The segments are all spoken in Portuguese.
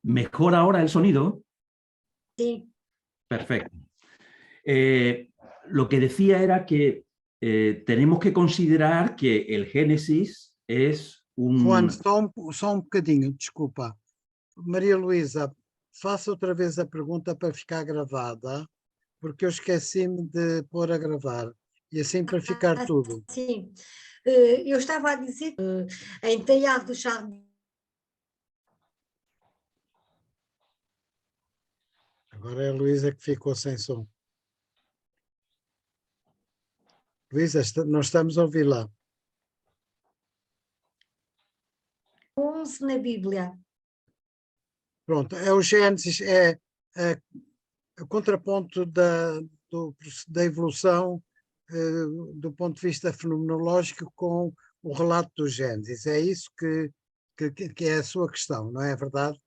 ¿Mejor ahora el sonido? Sí. Perfecto. Lo que decía era que tenemos que considerar que el Génesis es un... Juan, só bocadinho, desculpa. Maria Luísa, faça outra vez a pergunta para ficar gravada, porque eu esqueci-me de pôr a gravar. E assim para ficar tudo. Sim. Eu estava a dizer que em Teilhado do Chardin. Agora é a Luísa que ficou sem som. Luísa, não estamos a ouvir lá. 11 na Bíblia. Pronto, é o Gênesis, é o contraponto da evolução do ponto de vista fenomenológico com o relato do Gênesis. É isso que é a sua questão, não é verdade?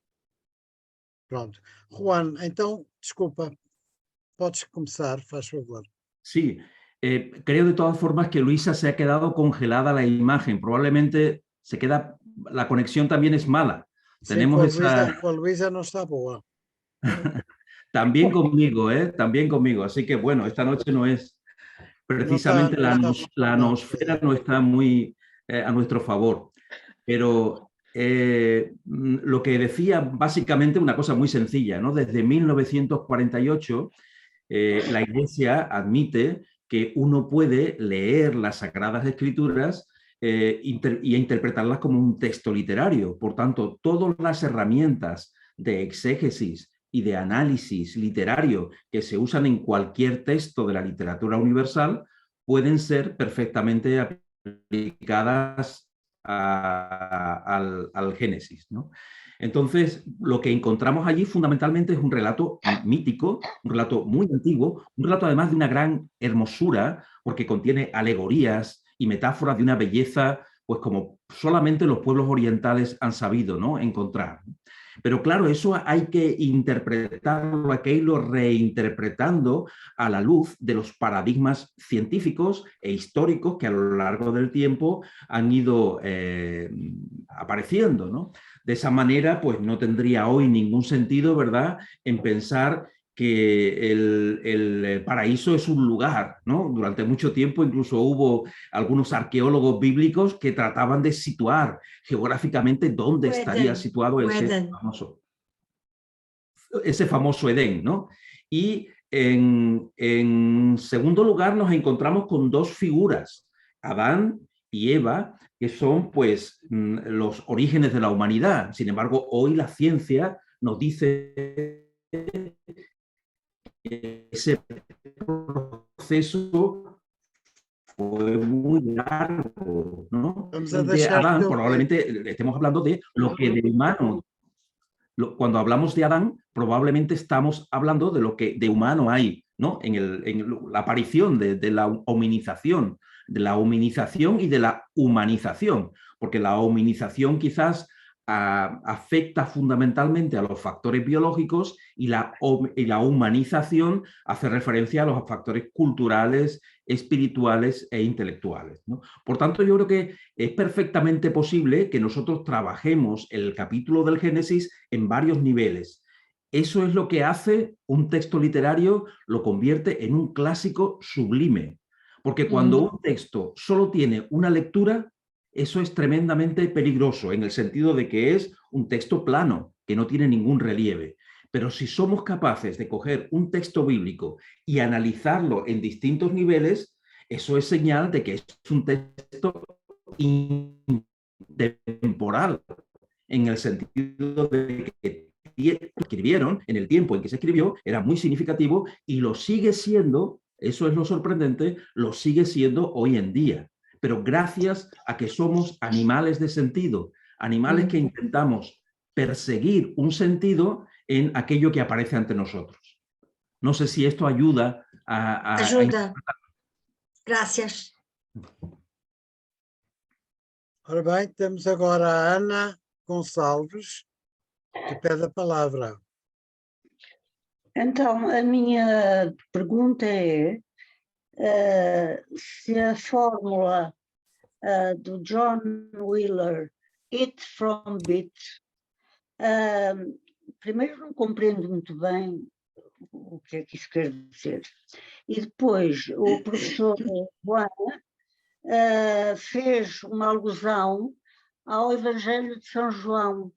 Pronto. Juan, então, desculpa, podes começar, faz favor. Sí, creo de todas formas que Luisa se ha quedado congelada la imagen. Probablemente se queda, la conexión también es mala. Sim, Tenemos com a Luísa não está boa. También conmigo, también conmigo. Así que bueno, esta noche no es precisamente la nosfera no está muy a nuestro favor. Pero lo que decía básicamente una cosa muy sencilla, ¿no? Desde 1948 la Iglesia admite que uno puede leer las Sagradas Escrituras y interpretarlas como un texto literario. Por tanto, todas las herramientas de exégesis y de análisis literario que se usan en cualquier texto de la literatura universal pueden ser perfectamente aplicadas al Génesis, ¿no? Entonces, lo que encontramos allí fundamentalmente es un relato mítico, un relato muy antiguo, un relato además de una gran hermosura, porque contiene alegorías y metáforas de una belleza, pues como solamente los pueblos orientales han sabido, ¿no?, encontrar. Pero claro, eso hay que interpretarlo, hay que irlo reinterpretando a la luz de los paradigmas científicos e históricos que a lo largo del tiempo han ido apareciendo, ¿no? De esa manera, pues no tendría hoy ningún sentido, ¿verdad?, en pensar que el paraíso es un lugar, ¿no? Durante mucho tiempo incluso hubo algunos arqueólogos bíblicos que trataban de situar geográficamente dónde estaría situado ese famoso Edén, ¿no? Y en segundo lugar nos encontramos con dos figuras, Adán y Eva, que son pues los orígenes de la humanidad. Sin embargo, hoy la ciencia nos dice que ese proceso fue muy largo, ¿no? De Adán, probablemente estemos hablando de lo que de humano, cuando hablamos de Adán, probablemente estamos hablando de lo que de humano hay, ¿no?, en la aparición de la hominización y de la humanización, porque la hominización quizás afecta fundamentalmente a los factores biológicos y la humanización hace referencia a los factores culturales, espirituales e intelectuales, ¿no? Por tanto, yo creo que es perfectamente posible que nosotros trabajemos el capítulo del Génesis en varios niveles. Eso es lo que hace un texto literario, lo convierte en un clásico sublime, porque cuando un texto solo tiene una lectura, eso es tremendamente peligroso, en el sentido de que es un texto plano, que no tiene ningún relieve. Pero si somos capaces de coger un texto bíblico y analizarlo en distintos niveles, eso es señal de que es un texto intemporal, en el sentido de que escribieron en el tiempo en que se escribió, era muy significativo y lo sigue siendo, eso es lo sorprendente, lo sigue siendo hoy en día. Pero gracias a que somos animales de sentido, animales que intentamos perseguir un sentido en aquello que aparece ante nosotros. No sé si esto ayuda a Ajuda. Gracias. Ora bem, temos agora a Ana Gonçalves, que pede a palavra. Então, a minha pergunta é, se a fórmula do John Wheeler, Eat from Bit, primeiro não compreendo muito bem o que é que isso quer dizer. E depois o professor Juan fez uma alusão ao Evangelho de São João.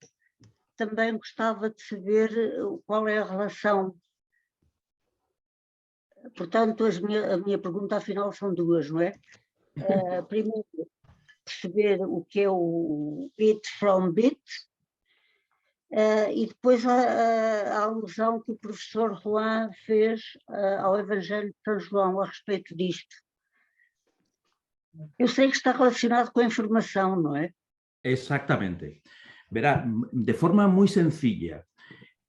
Também gostava de saber qual é a relação. Portanto, a minha pergunta afinal são duas, não é? Primeiro, perceber o que é o Eat from Bit, e depois a alusão que o professor Juan fez ao Evangelho de São João a respeito disto. Eu sei que está relacionado com a informação, ¿no es? Exactamente. Verá, de forma muy sencilla,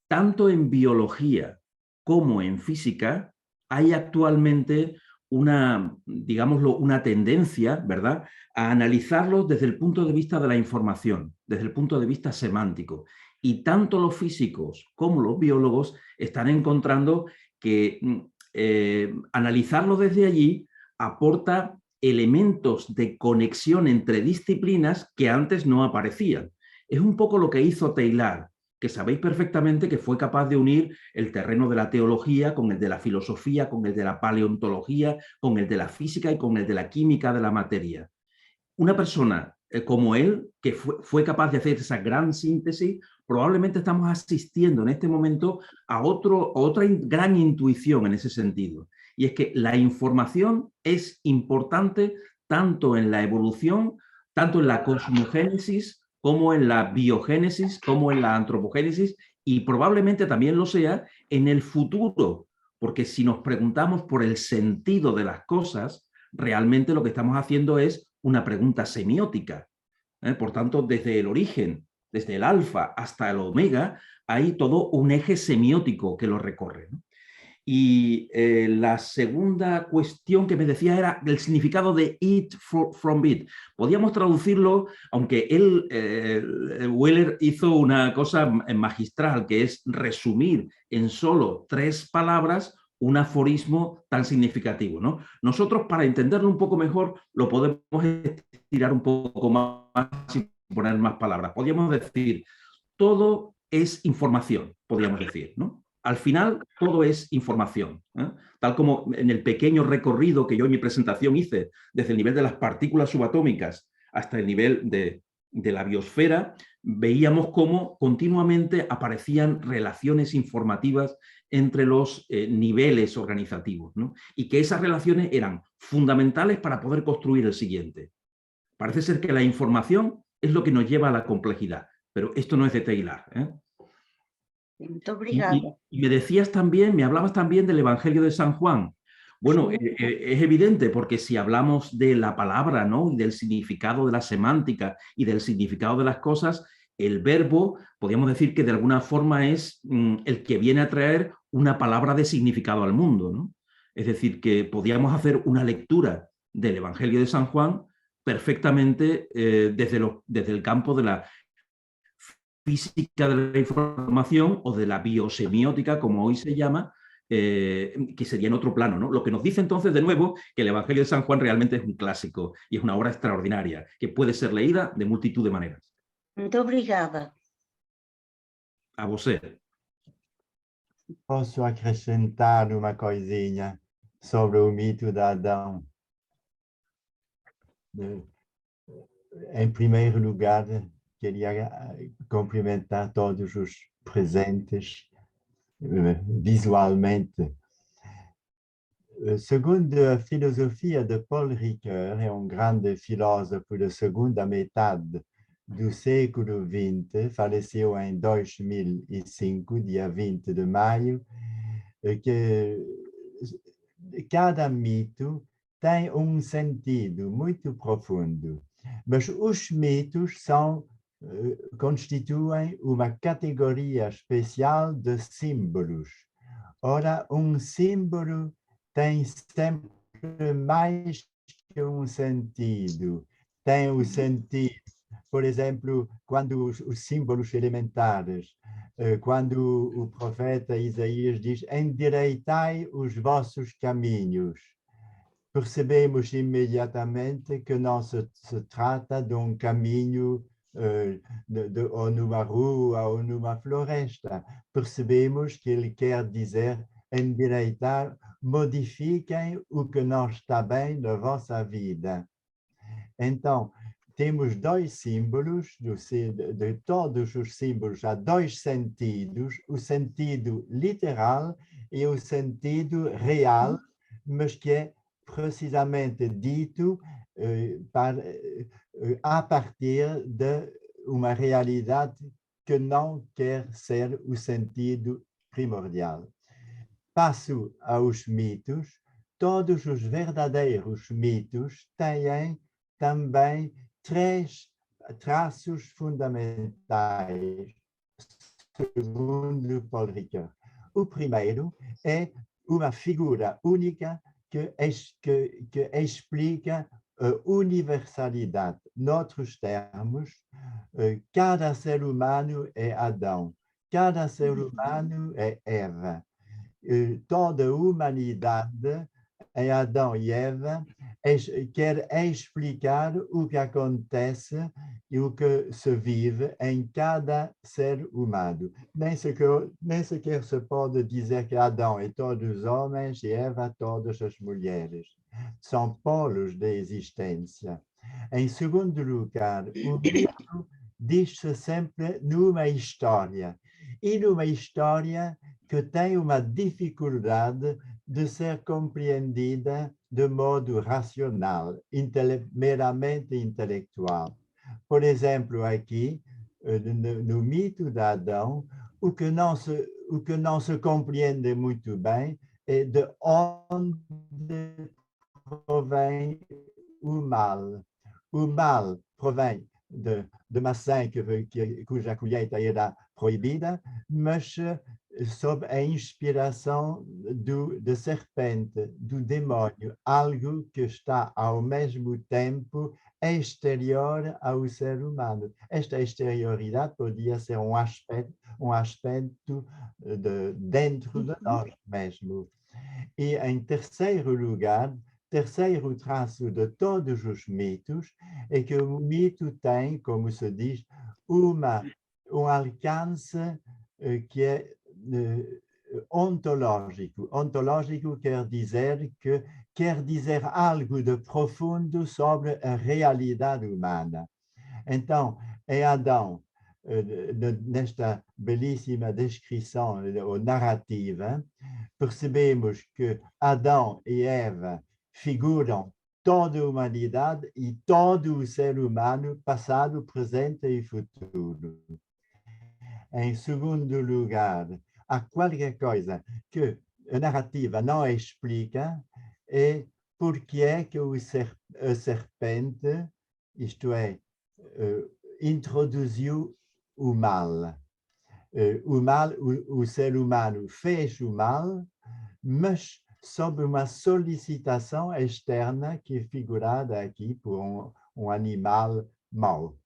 tanto en biología como en física hay actualmente una, digámoslo, una tendencia, ¿verdad?, a analizarlo desde el punto de vista de la información, desde el punto de vista semántico. Y tanto los físicos como los biólogos están encontrando que analizarlo desde allí aporta elementos de conexión entre disciplinas que antes no aparecían. Es un poco lo que hizo Teilhard, que sabéis perfectamente que fue capaz de unir el terreno de la teología con el de la filosofía, con el de la paleontología, con el de la física y con el de la química de la materia. Una persona como él, que fue capaz de hacer esa gran síntesis, probablemente estamos asistiendo en este momento a otra gran intuición en ese sentido. Y es que la información es importante tanto en la evolución, tanto en la cosmogénesis, como en la biogénesis, como en la antropogénesis, y probablemente también lo sea en el futuro, porque si nos preguntamos por el sentido de las cosas, realmente lo que estamos haciendo es una pregunta semiótica. Por tanto, desde el origen, desde el alfa hasta el omega, hay todo un eje semiótico que lo recorre, ¿no? Y la segunda cuestión que me decía era el significado de eat from bit. Podíamos traducirlo, aunque Wheeler hizo una cosa magistral, que es resumir en solo 3 palabras un aforismo tan significativo, ¿no? Nosotros, para entenderlo un poco mejor, lo podemos estirar un poco más y poner más palabras. Podríamos decir, todo es información, podríamos decir, ¿no? Al final, todo es información, ¿eh? Tal como en el pequeño recorrido que yo en mi presentación hice, desde el nivel de las partículas subatómicas hasta el nivel de la biosfera, veíamos cómo continuamente aparecían relaciones informativas entre los niveles organizativos, ¿no? Y que esas relaciones eran fundamentales para poder construir el siguiente. Parece ser que la información es lo que nos lleva a la complejidad, pero esto no es de Teilhard, ¿eh? Y me decías también, me hablabas también del Evangelio de San Juan. Bueno, sí. Es evidente, porque si hablamos de la palabra, ¿no?, y del significado de la semántica y del significado de las cosas, el verbo, podríamos decir que de alguna forma es el que viene a traer una palabra de significado al mundo, ¿no? Es decir, que podríamos hacer una lectura del Evangelio de San Juan perfectamente desde el campo de la física de la información o de la biosemiótica, como hoy se llama, que sería en otro plano, ¿no? Lo que nos dice entonces de nuevo que el Evangelio de San Juan realmente es un clásico y es una obra extraordinaria que puede ser leída de multitud de maneras. Muito obrigada. A você. Posso acrescentar uma coisinha sobre o mito de Adão? Em primeiro lugar, queria cumprimentar todos os presentes visualmente. Segundo a filosofia de Paul Ricoeur, é um grande filósofo da segunda metade do século XX, faleceu em 2005, dia 20 de maio, que cada mito tem um sentido muito profundo, mas os mitos constituem uma categoria especial de símbolos. Ora, um símbolo tem sempre mais que um sentido. Tem o sentido, por exemplo, quando os símbolos elementares, quando o profeta Isaías diz: endireitai os vossos caminhos. percebemos imediatamente que não se trata de um caminho ou numa rua ou numa floresta. Percebemos que ele quer dizer endireitar, modifiquem o que não está bem na vossa vida. Então, temos dois símbolos, de todos os símbolos há dois sentidos, o sentido literal e o sentido real, mas que é precisamente dito a partir de uma realidade que não quer ser o sentido primordial. Passo aos mitos. Todos os verdadeiros mitos têm também três traços fundamentais, segundo Paul Ricoeur. O primeiro é uma figura única que explica a universalidade. Noutros termos, cada ser humano é Adão, cada ser humano é Eva. Toda a humanidade em Adão e Eva quer explicar o que acontece e o que se vive em cada ser humano. Nem sequer se pode dizer que Adão é todos os homens e Eva todas as mulheres. São polos da existência. Em segundo lugar, o mito diz-se sempre numa história. E numa história que tem uma dificuldade de ser compreendida de modo racional, meramente intelectual. Por exemplo, aqui, no mito de Adão, o que não se compreende muito bem é de onde provém o mal. O mal provém de maçã cuja colheita era proibida, mas sob a inspiração da serpente, do demónio, algo que está ao mesmo tempo exterior ao ser humano. Esta exterioridade podia ser um aspecto dentro de nós mesmos. E em terceiro lugar, terceiro traço de todos os mitos é que o mito tem, como se diz, um alcance que é ontológico. Ontológico quer dizer algo de profundo sobre a realidade humana. Então, em Adão, nesta belíssima descrição ou narrativa, percebemos que Adão e Eva figuram toda a humanidade e todo o ser humano, passado, presente e futuro. Em segundo lugar, há qualquer coisa que a narrativa não explica, é porque é que a serpente, isto é, introduziu o mal. O ser humano fez o mal, mas sob uma solicitação externa que é figurada aqui por um animal mau.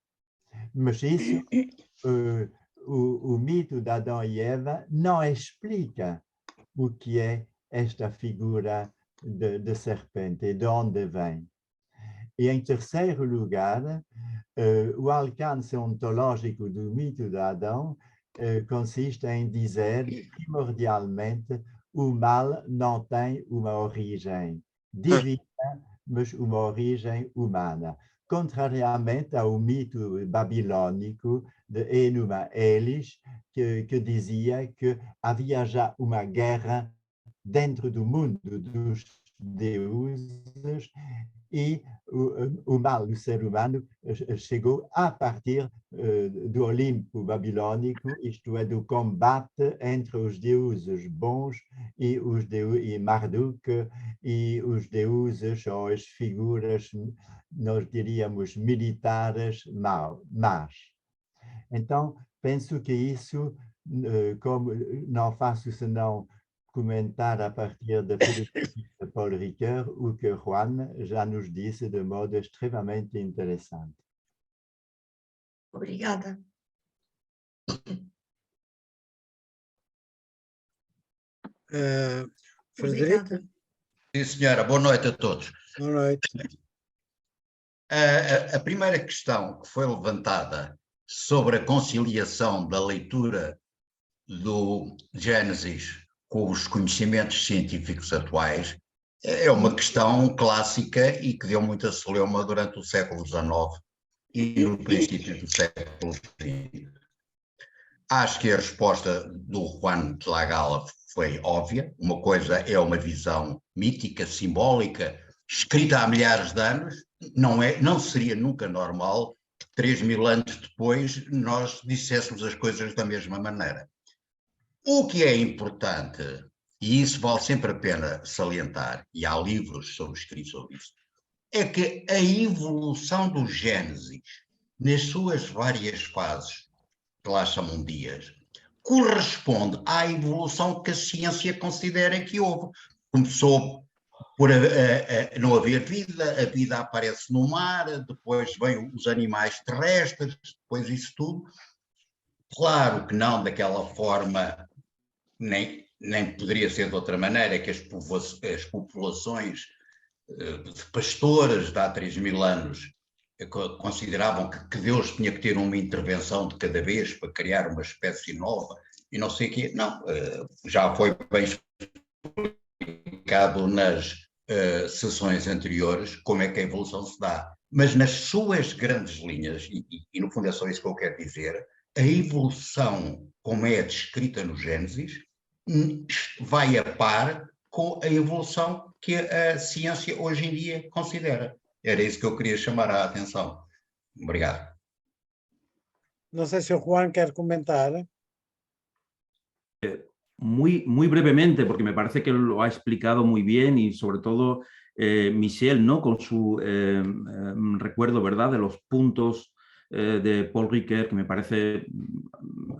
Mas isso, o mito de Adão e Eva não explica o que é esta figura de serpente e de onde vem. E em terceiro lugar, o alcance ontológico do mito de Adão consiste em dizer, primordialmente, o mal não tem uma origem divina, mas uma origem humana. Contrariamente ao mito babilônico de Enuma Elis, que dizia que havia já uma guerra dentro do mundo dos deuses e o mal do ser humano chegou a partir do Olimpo babilônico, isto é, do combate entre os deuses bons e Marduk e os deuses ou as figuras, nós diríamos, militares más. Então, penso que isso, como não faço senão comentar a partir da filosofia de Paul Ricoeur o que Juan já nos disse de modo extremamente interessante. Obrigada. Frederico? Sim, senhora. Boa noite a todos. Boa noite. A primeira questão que foi levantada sobre a conciliação da leitura do Gênesis com os conhecimentos científicos atuais é uma questão clássica e que deu muita celeuma durante o século XIX e no princípio do século XX. Acho que a resposta do Juan de la Gala foi óbvia. Uma coisa é uma visão mítica, simbólica, escrita há milhares de anos. Não seria nunca normal que 3000 anos depois nós disséssemos as coisas da mesma maneira. O que é importante, e isso vale sempre a pena salientar, e há livros escritos sobre isso, é que a evolução do Gênesis, nas suas várias fases, que lá chamam dias, corresponde à evolução que a ciência considera que houve. Começou por não haver vida, a vida aparece no mar, depois vêm os animais terrestres, depois isso tudo. Claro que não daquela forma, nem poderia ser de outra maneira, que as populações de pastores de há 3000 anos consideravam que Deus tinha que ter uma intervenção de cada vez para criar uma espécie nova e não sei o quê. Não, já foi bem explicado nas sessões anteriores como é que a evolução se dá. Mas nas suas grandes linhas, e no fundo é só isso que eu quero dizer, a evolução, como é descrita no Gênesis, vai a par com a evolução que a ciência hoje em dia considera. Era isso que eu queria chamar a atenção. Obrigado. Não sei se o Juan quer comentar. Muy brevemente, porque me parece que lo ha explicado muy bien y sobre todo Michel, ¿no? Con su recuerdo, ¿verdad?, de los puntos de Paul Ricoeur, que me parece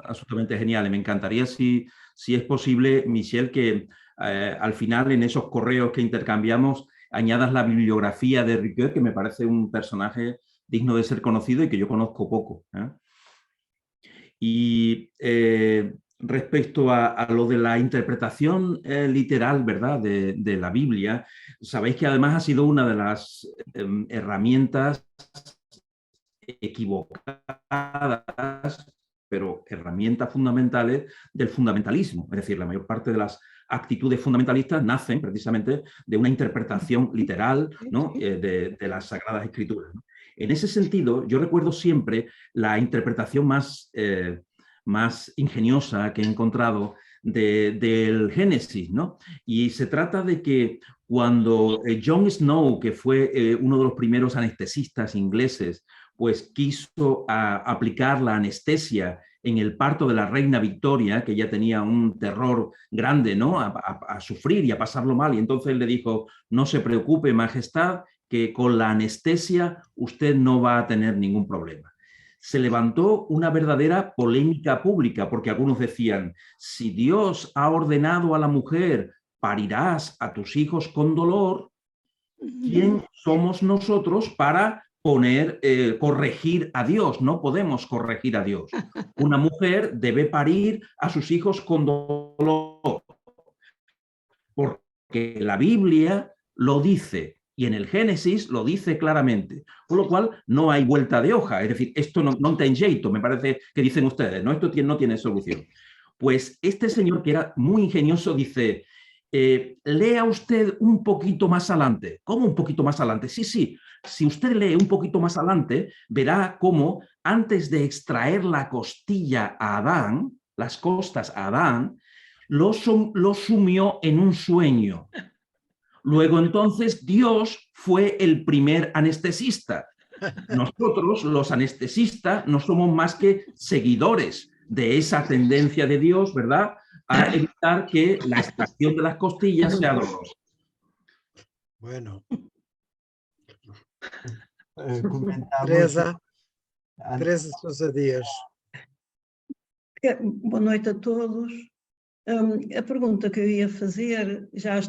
absolutamente genial. Y me encantaría, si es posible, Michel, que al final en esos correos que intercambiamos añadas la bibliografía de Ricoeur, que me parece un personaje digno de ser conocido y que yo conozco poco. Y respecto a lo de la interpretación literal, ¿verdad?, de la Biblia, sabéis que además ha sido una de las herramientas equivocadas, pero herramientas fundamentales del fundamentalismo. Es decir, la mayor parte de las actitudes fundamentalistas nacen precisamente de una interpretación literal, ¿no?, de las Sagradas Escrituras, ¿no? En ese sentido, yo recuerdo siempre la interpretación más ingeniosa que he encontrado del Génesis, ¿no? Y se trata de que cuando John Snow, que fue uno de los primeros anestesistas ingleses, pues quiso aplicar la anestesia en el parto de la reina Victoria, que ya tenía un terror grande, ¿no?, a sufrir y a pasarlo mal, y entonces le dijo: no se preocupe, majestad, que con la anestesia usted no va a tener ningún problema. Se levantó una verdadera polémica pública, porque algunos decían: si Dios ha ordenado a la mujer parirás a tus hijos con dolor, ¿quién somos nosotros para corregir a Dios? No podemos corregir a Dios. Una mujer debe parir a sus hijos con dolor, porque la Biblia lo dice. Y en el Génesis lo dice claramente, con lo cual no hay vuelta de hoja. Es decir, esto no ten jeito, me parece que dicen ustedes, ¿no? Esto no tiene solución. Pues este señor, que era muy ingenioso, dice: lea usted un poquito más adelante. ¿Cómo un poquito más adelante? Sí, si usted lee un poquito más adelante, verá cómo antes de extraer la costilla a Adán, las costas a Adán, lo sumió en un sueño. Luego entonces Dios fue el primer anestesista. Nosotros, los anestesistas, no somos más que seguidores de esa tendencia de Dios, ¿verdad?, a evitar que la extracción de las costillas sea dolorosa. Bueno. Teresa Sousa Dias. Boa noite a todos. A pergunta que eu ia fazer já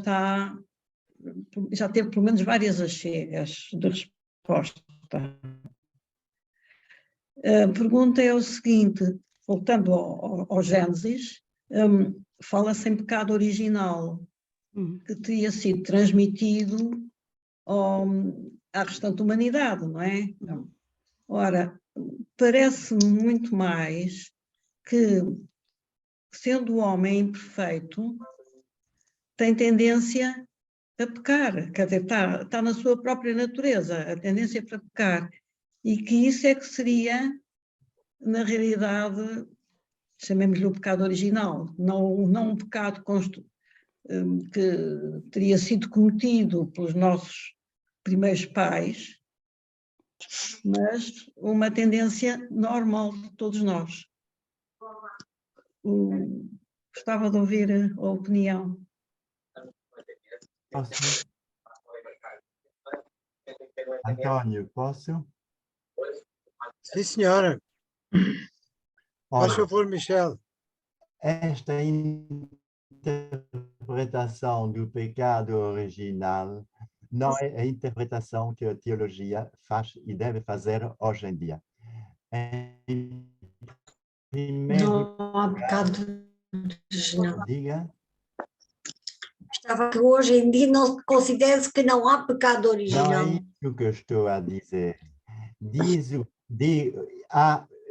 teve pelo menos várias achegas de resposta. A pergunta é o seguinte: voltando ao Gênesis, fala-se em pecado original. que teria sido transmitido à restante humanidade, não é? Ora, parece-me muito mais que, sendo o homem imperfeito, tem tendência a pecar, quer dizer, está na sua própria natureza, a tendência para pecar, e que isso é que seria, na realidade, chamemos-lhe o pecado original, não um pecado que teria sido cometido pelos nossos primeiros pais, mas uma tendência normal de todos nós. Gostava de ouvir a opinião. Posso? António, posso? Sim, senhora. Faz favor, Michel. Esta interpretação do pecado original não é a interpretação que a teologia faz e deve fazer hoje em dia. Não há pecado original. Diga. Estava que hoje em dia não considera-se que não há pecado original. Não é isso que eu estou a dizer.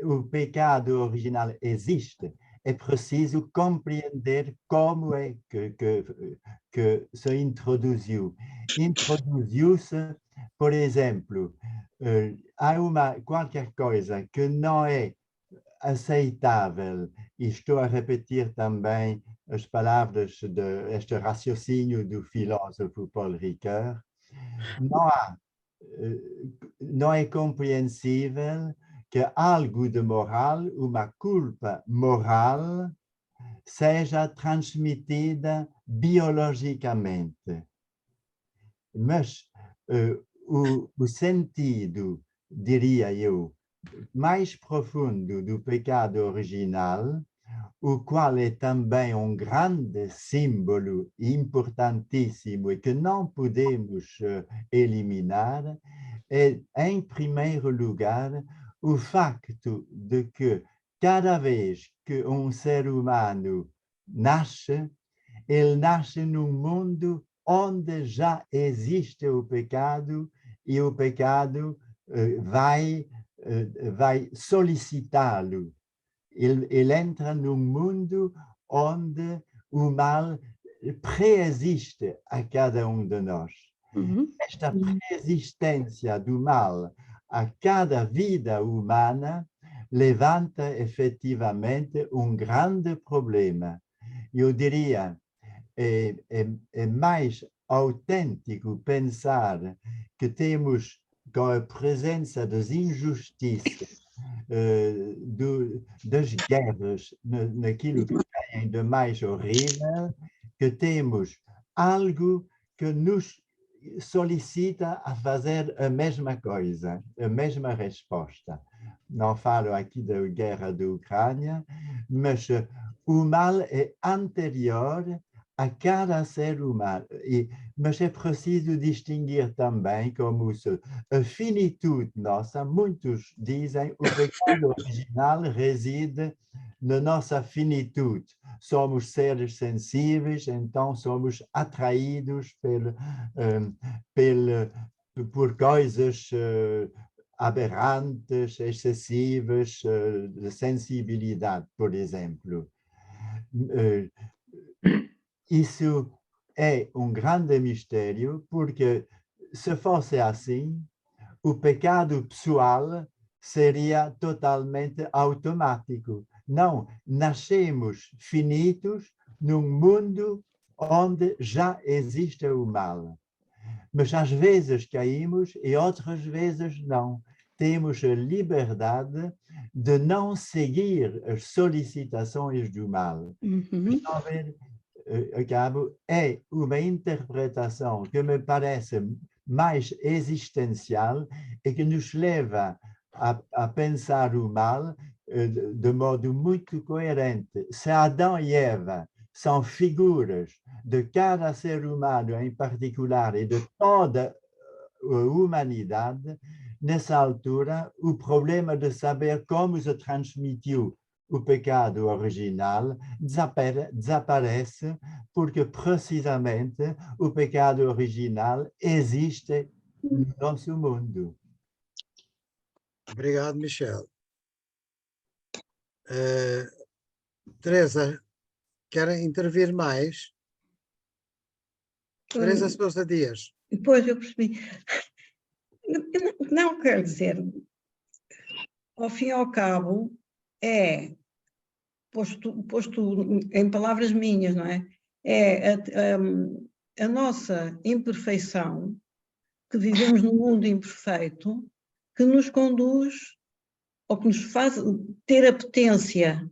O pecado original existe. É preciso compreender como é que se introduziu. Introduziu-se, por exemplo, há qualquer coisa que não é aceitável, e estou a repetir também as palavras deste raciocínio do filósofo Paul Ricoeur, não é compreensível que algo de moral, uma culpa moral, seja transmitida biologicamente. Mas o sentido, diria eu, mais profundo do pecado original, o qual é também um grande símbolo importantíssimo e que não podemos eliminar, é, em primeiro lugar, o facto de que cada vez que um ser humano nasce, ele nasce num mundo onde já existe o pecado e o pecado vai solicitá-lo. Ele entra num mundo onde o mal preexiste a cada um de nós. Esta preexistência do mal a cada vida humana levanta efetivamente um grande problema. Eu diria, é mais autêntico pensar que temos, com a presença das injustiças, das guerras, naquilo que tem de mais horrível, que temos algo que nos solicita a fazer a mesma coisa, a mesma resposta. Não falo aqui da guerra da Ucrânia, mas o mal é anterior a cada ser humano. Mas é preciso distinguir também como a finitude nossa. Muitos dizem que o pecado original reside na nossa finitude. Somos seres sensíveis, então somos atraídos por coisas aberrantes, excessivas, de sensibilidade, por exemplo. Isso é um grande mistério, porque se fosse assim, o pecado pessoal seria totalmente automático. Não, nascemos finitos num mundo onde já existe o mal. Mas às vezes caímos e outras vezes não. Temos a liberdade de não seguir as solicitações do mal. Acabo, é uma interpretação que me parece mais existencial e que nos leva a pensar o mal de modo muito coerente. Se Adão e Eva são figuras de cada ser humano em particular e de toda a humanidade, nessa altura, o problema de saber como se transmitiu o pecado original desaparece porque precisamente o pecado original existe no nosso mundo. Obrigado, Michel. Teresa, querem intervir mais? Teresa Sousa Dias. Depois eu percebi. Não quer dizer, ao fim e ao cabo, posto em palavras minhas, não é? É a nossa imperfeição, que vivemos num mundo imperfeito, que nos conduz, ou que nos faz ter apetência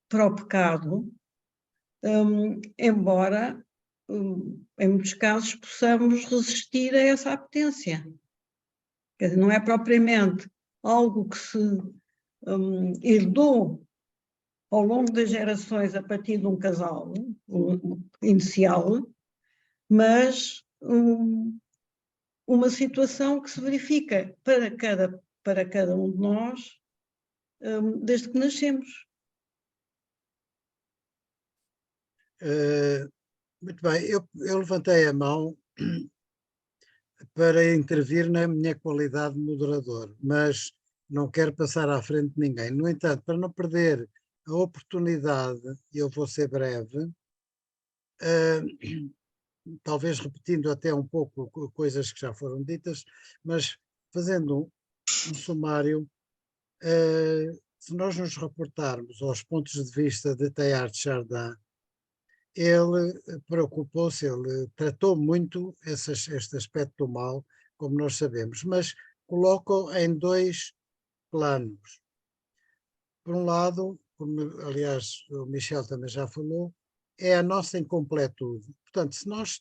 para o pecado, embora, em muitos casos, possamos resistir a essa apetência. Quer dizer, não é propriamente algo que se herdou ao longo das gerações a partir de um casal inicial, mas uma situação que se verifica para cada um de nós desde que nascemos. Muito bem, eu levantei a mão para intervir na minha qualidade de moderador, mas não quero passar à frente de ninguém. No entanto, para não perder a oportunidade, eu vou ser breve, talvez repetindo até um pouco coisas que já foram ditas, mas fazendo um sumário. Se nós nos reportarmos aos pontos de vista de Teilhard de Chardin, ele preocupou-se, ele tratou muito este aspecto do mal, como nós sabemos, mas coloca-o em dois planos. Por um lado, como aliás o Michel também já falou, é a nossa incompletude. Portanto, se nós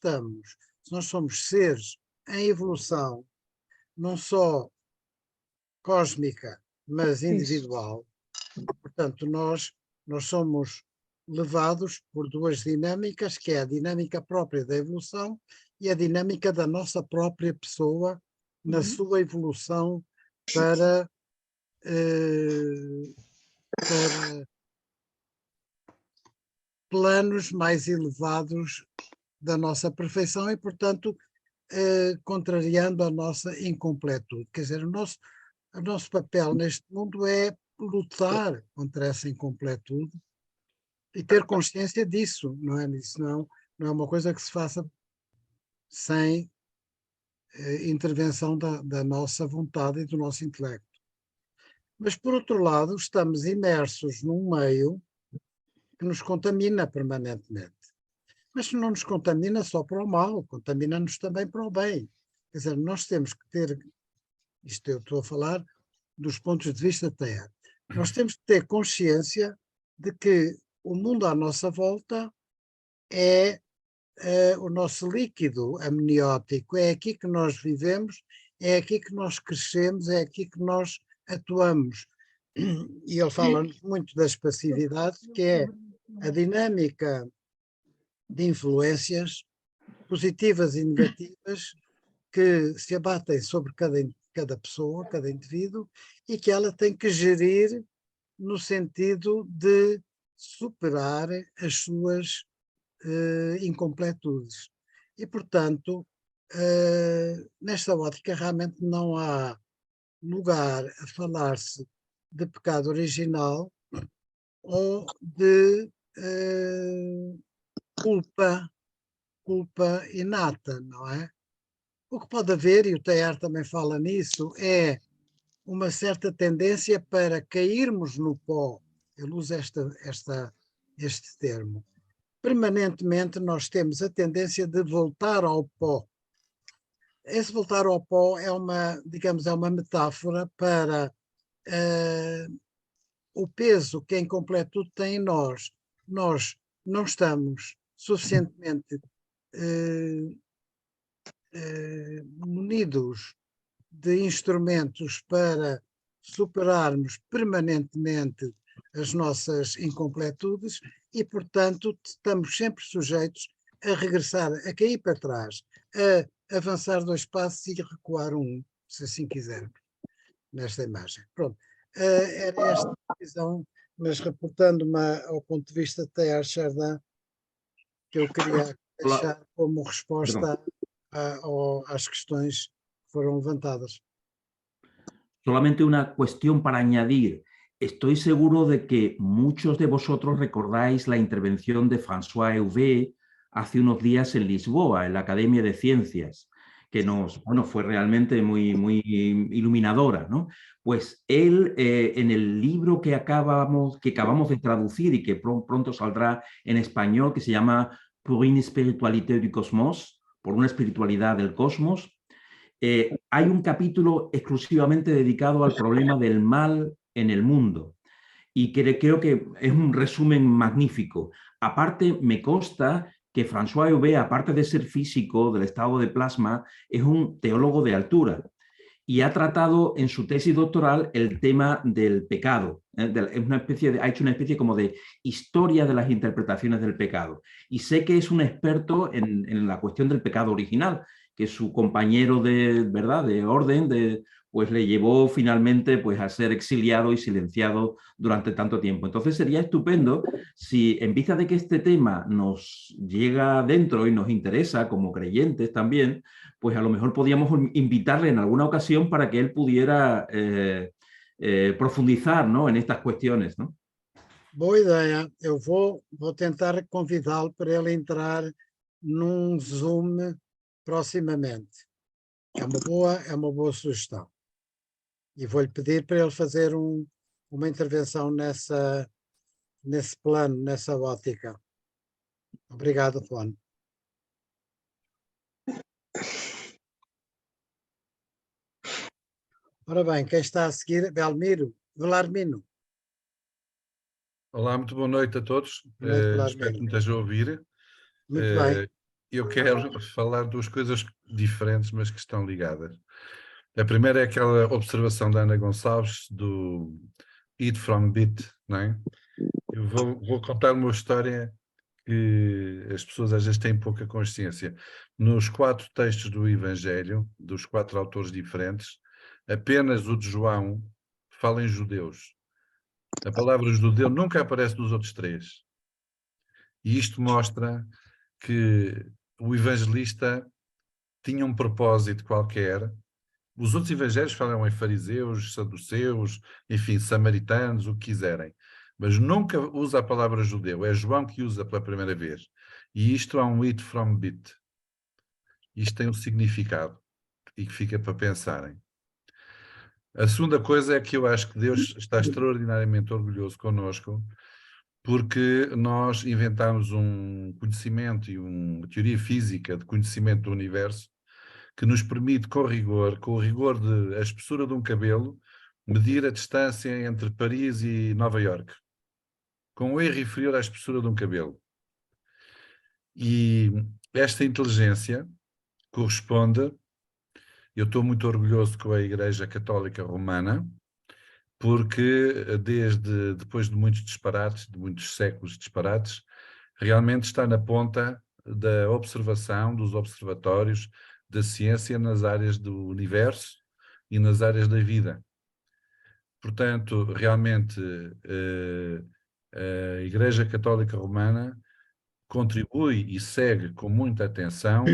somos seres em evolução, não só cósmica, mas individual, portanto, nós somos levados por duas dinâmicas, que é a dinâmica própria da evolução e a dinâmica da nossa própria pessoa na sua evolução para planos mais elevados da nossa perfeição e, portanto, contrariando a nossa incompletude. Quer dizer, o nosso papel neste mundo é lutar contra essa incompletude e ter consciência disso, não é? Isso não é uma coisa que se faça sem intervenção da nossa vontade e do nosso intelecto. Mas, por outro lado, estamos imersos num meio que nos contamina permanentemente. Mas não nos contamina só para o mal, contamina-nos também para o bem. Quer dizer, nós temos que ter, isto eu estou a falar dos pontos de vista da Terra, nós temos que ter consciência de que o mundo à nossa volta é o nosso líquido amniótico, é aqui que nós vivemos, é aqui que nós crescemos, é aqui que nós atuamos. E ele fala-nos muito das passividades, que é a dinâmica de influências positivas e negativas que se abatem sobre cada pessoa, cada indivíduo, e que ela tem que gerir no sentido de superar as suas incompletudes. E, portanto, nesta ótica realmente não há lugar a falar-se de pecado original ou de culpa inata, não é? O que pode haver, e o Teilhard também fala nisso, é uma certa tendência para cairmos no pó. Ele usa este termo. Permanentemente nós temos a tendência de voltar ao pó. Esse voltar ao pó é uma metáfora para o peso que a incompletude tem em nós. Nós não estamos suficientemente munidos de instrumentos para superarmos permanentemente as nossas incompletudes e, portanto, estamos sempre sujeitos a regressar, a cair para trás, a avançar 2 passos e recuar 1, se assim quisermos, nesta imagem. Pronto, era esta visão mas reportando-me ao ponto de vista de Teilhard de Chardin, que eu queria deixar como resposta às questões que foram levantadas. Solamente una cuestión para añadir. Estoy seguro de que muchos de vosotros recordáis la intervención de François Heuvet hace unos días en Lisboa, en la Academia de Ciencias, que fue realmente muy iluminadora, ¿no? Pues él, en el libro que acabamos de traducir y que pronto saldrá en español, que se llama Pour une spiritualité du cosmos, por una espiritualidad del cosmos, hay un capítulo exclusivamente dedicado al problema del mal en el mundo. Y creo que es un resumen magnífico. Aparte, me consta que François Heuvet, aparte de ser físico del estado de plasma, es un teólogo de altura y ha tratado en su tesis doctoral el tema del pecado. Ha hecho una especie como de historia de las interpretaciones del pecado. Y sé que es un experto en la cuestión del pecado original, que su compañero de orden, pues le llevó finalmente pues, a ser exiliado y silenciado durante tanto tiempo. Entonces sería estupendo si, en vista de que este tema nos llega dentro y nos interesa como creyentes también, pues a lo mejor podíamos invitarle en alguna ocasión para que él pudiera profundizar, ¿no?, en estas cuestiones, ¿no? Boa ideia. Eu vou tentar convidá-lo para ele entrar num Zoom proximamente. É uma boa sugestão. E vou-lhe pedir para ele fazer uma intervenção nesse plano, nessa ótica. Obrigado, Juan. Ora bem, quem está a seguir? Belarmino. Olá, muito boa noite a todos. Espero que me estejam a ouvir. Muito bem. Eu quero falar duas coisas diferentes, mas que estão ligadas. A primeira é aquela observação da Ana Gonçalves, do Eat from Bit, não é? Eu vou contar uma história que as pessoas às vezes têm pouca consciência. Nos 4 textos do Evangelho, dos 4 autores diferentes, apenas o de João fala em judeus. A palavra judeu nunca aparece nos outros 3. E isto mostra que o evangelista tinha um propósito qualquer. Os outros evangelhos falam em fariseus, saduceus, enfim, samaritanos, o que quiserem. Mas nunca usa a palavra judeu. É João que usa pela primeira vez. E isto é um eat from bit. Isto tem um significado e que fica para pensarem. A segunda coisa é que eu acho que Deus está extraordinariamente orgulhoso connosco, porque nós inventámos um conhecimento e uma teoria física de conhecimento do universo que nos permite, com o rigor da espessura de um cabelo, medir a distância entre Paris e Nova Iorque, com um erro inferior à espessura de um cabelo. E esta inteligência corresponde, eu estou muito orgulhoso com a Igreja Católica Romana, porque depois de muitos disparates, de muitos séculos de disparates, realmente está na ponta da observação, dos observatórios da ciência nas áreas do universo e nas áreas da vida. Portanto, realmente, a Igreja Católica Romana contribui e segue com muita atenção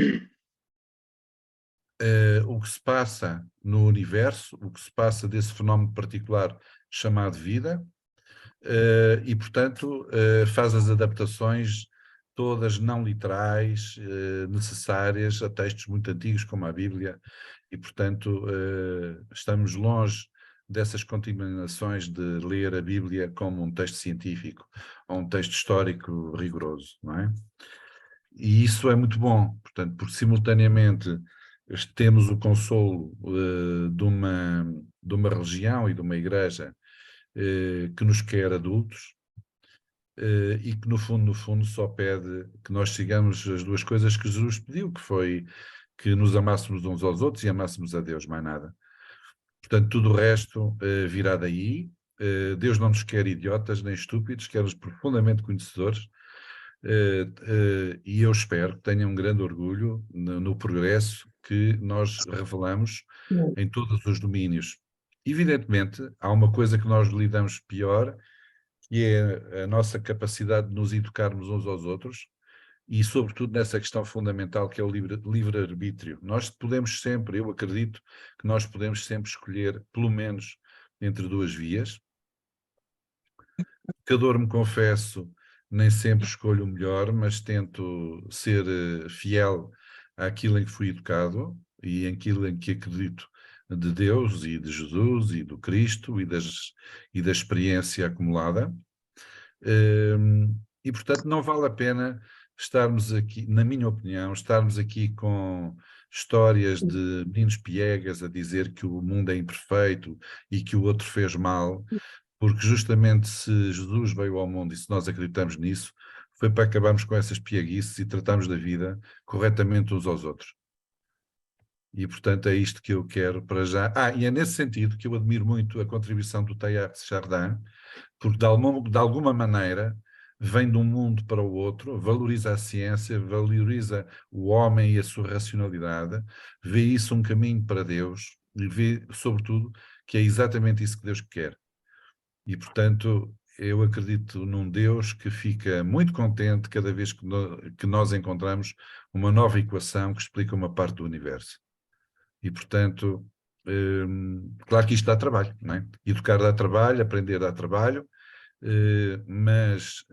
o que se passa no universo, o que se passa desse fenómeno particular chamado vida, e, portanto, faz as adaptações todas não literais, necessárias a textos muito antigos como a Bíblia, e, portanto, estamos longe dessas contaminações de ler a Bíblia como um texto científico ou um texto histórico rigoroso, não é? E isso é muito bom, portanto, porque simultaneamente temos o consolo de uma religião e de uma igreja que nos quer adultos e que no fundo só pede que nós sigamos as duas coisas que Jesus pediu, que foi que nos amássemos uns aos outros e amássemos a Deus, mais nada. Portanto, tudo o resto virá daí. Deus não nos quer idiotas nem estúpidos, quer-nos profundamente conhecedores, e eu espero que tenham um grande orgulho no progresso que nós revelamos em todos os domínios. Evidentemente, há uma coisa que nós lidamos pior, e é a nossa capacidade de nos educarmos uns aos outros, e sobretudo nessa questão fundamental que é o livre-arbítrio. Nós podemos sempre, eu acredito que nós podemos sempre escolher, pelo menos, entre duas vias. Pecador, me confesso, nem sempre escolho o melhor, mas tento ser fiel àquilo em que fui educado e àquilo em que acredito de Deus e de Jesus e do Cristo e da experiência acumulada. E, portanto, não vale a pena estarmos aqui, na minha opinião, estarmos aqui com histórias de meninos piegas a dizer que o mundo é imperfeito e que o outro fez mal, porque justamente se Jesus veio ao mundo e se nós acreditamos nisso, foi para acabarmos com essas pieguices e tratarmos da vida corretamente uns aos outros. E, portanto, é isto que eu quero para já. E é nesse sentido que eu admiro muito a contribuição do Teilhard de Chardin, porque de alguma maneira vem de um mundo para o outro, valoriza a ciência, valoriza o homem e a sua racionalidade, vê isso um caminho para Deus e vê, sobretudo, que é exatamente isso que Deus quer. E, portanto, eu acredito num Deus que fica muito contente cada vez que nós encontramos uma nova equação que explica uma parte do universo. E, portanto, claro que isto dá trabalho, não é? Educar dá trabalho, aprender dá trabalho, mas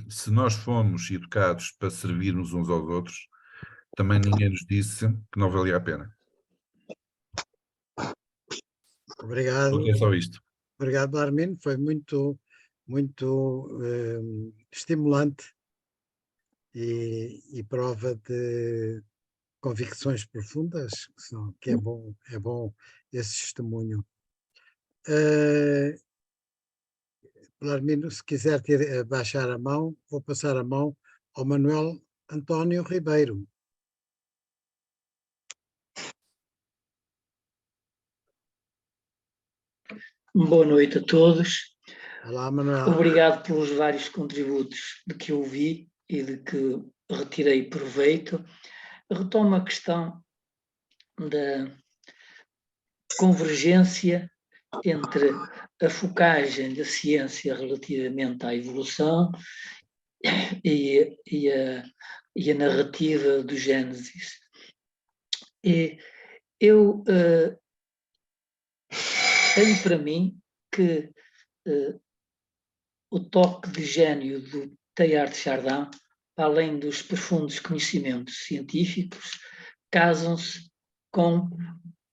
se nós fomos educados para servirmos uns aos outros, também ninguém nos disse que não valia a pena. Obrigado. Porque é só isto. Obrigado, Armin. Foi muito estimulante e prova de convicções profundas, que é bom esse testemunho. Armin, se quiser baixar a mão, vou passar a mão ao Manuel António Ribeiro. Boa noite a todos. Olá, Manuel. Obrigado pelos vários contributos de que ouvi e de que retirei proveito. Retomo a questão da convergência entre a focagem da ciência relativamente à evolução e a narrativa do Gênesis. E eu tenho para mim que o toque de gênio do Teilhard de Chardin, além dos profundos conhecimentos científicos, casam-se com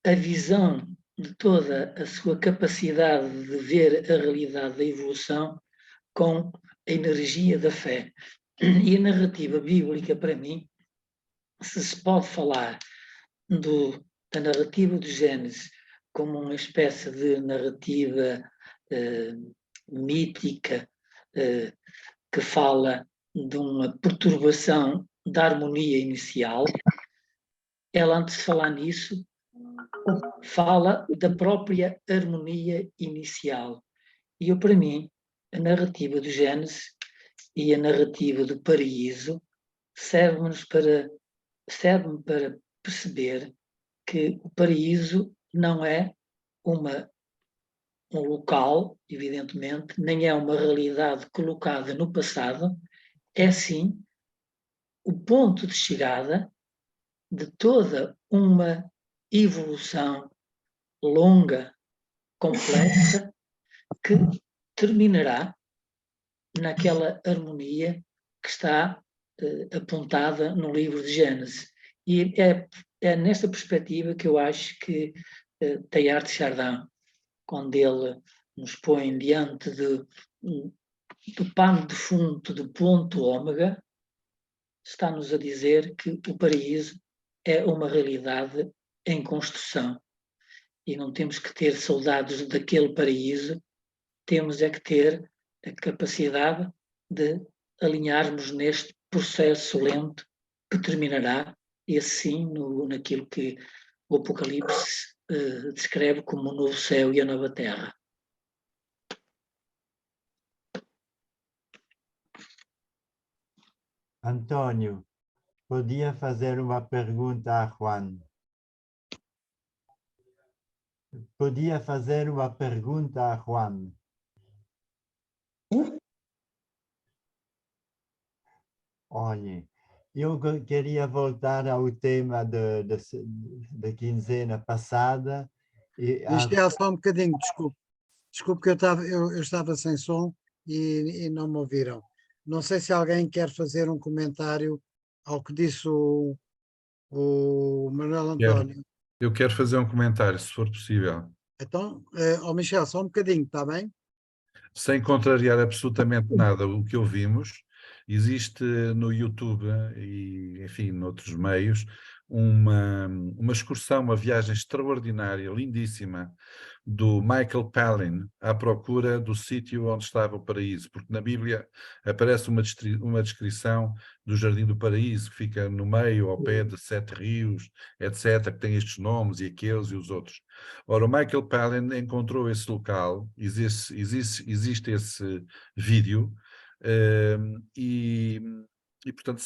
a visão de toda a sua capacidade de ver a realidade da evolução com a energia da fé. E a narrativa bíblica, para mim, se pode falar da narrativa do Gênesis como uma espécie de narrativa mítica que fala de uma perturbação da harmonia inicial, ela, antes de falar nisso, fala da própria harmonia inicial. E eu, para mim, a narrativa do Gênesis e a narrativa do paraíso serve-me para perceber que o paraíso não é um local, evidentemente, nem é uma realidade colocada no passado, é sim o ponto de chegada de toda uma evolução longa, complexa, que terminará naquela harmonia que está apontada no livro de Gênesis. E é nesta perspectiva que eu acho que Teilhard de Chardin, quando ele nos põe diante do pano de fundo do ponto ômega, está-nos a dizer que o paraíso é uma realidade em construção. E não temos que ter saudades daquele paraíso, temos é que ter a capacidade de alinharmos neste processo lento que terminará, e assim naquilo que o Apocalipse descreve como o novo céu e a nova terra. Antônio, podia fazer uma pergunta a Juan? Podia fazer uma pergunta a Juan? Olhem, eu queria voltar ao tema da quinzena passada. Michel, só um bocadinho, desculpe. Desculpe que eu estava sem som e não me ouviram. Não sei se alguém quer fazer um comentário ao que disse o Manuel António. Eu quero fazer um comentário, se for possível. Então, Michel, só um bocadinho, está bem? Sem contrariar absolutamente nada o que ouvimos, existe no YouTube e, enfim, noutros meios, uma excursão, uma viagem extraordinária, lindíssima, do Michael Palin à procura do sítio onde estava o paraíso, porque na Bíblia aparece uma descrição do Jardim do Paraíso, que fica no meio, ao pé de 7 rios, etc., que tem estes nomes e aqueles e os outros. Ora, o Michael Palin encontrou esse local, existe esse vídeo, e portanto,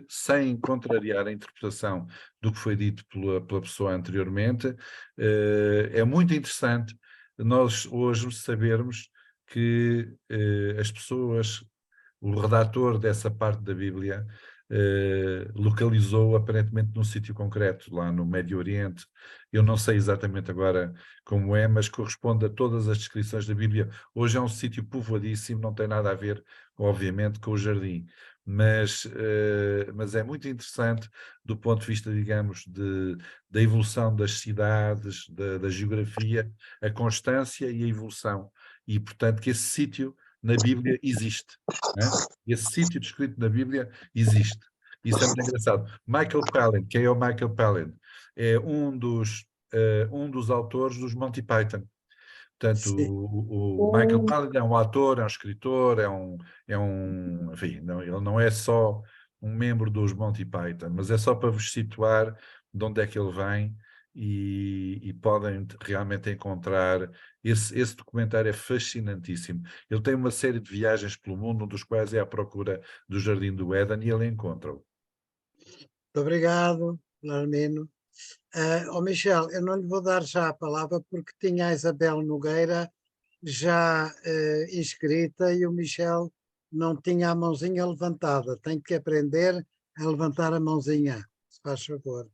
sem contrariar a interpretação do que foi dito pela pessoa anteriormente, é muito interessante nós hoje sabermos que as pessoas, o redator dessa parte da Bíblia, localizou aparentemente num sítio concreto, lá no Médio Oriente. Eu não sei exatamente agora como é, mas corresponde a todas as descrições da Bíblia. Hoje é um sítio povoadíssimo, não tem nada a ver, obviamente, com o jardim. Mas é muito interessante do ponto de vista, digamos, da evolução das cidades, da geografia, a constância e a evolução. E, portanto, que esse sítio na Bíblia existe. Né? Esse sítio descrito na Bíblia existe. Isso é muito engraçado. Michael Palin, quem é o Michael Palin? É um dos autores dos Monty Python. Portanto, o Michael Palin é um ator, é um escritor, enfim, ele não é só um membro dos Monty Python, mas é só para vos situar de onde é que ele vem e podem realmente encontrar. Esse documentário é fascinantíssimo. Ele tem uma série de viagens pelo mundo, um dos quais é à procura do Jardim do Éden, e ele encontra-o. Muito obrigado, Larmino. Michel, eu não lhe vou dar já a palavra porque tinha a Isabel Nogueira já inscrita e o Michel não tinha a mãozinha levantada. Tem que aprender a levantar a mãozinha, se faz favor.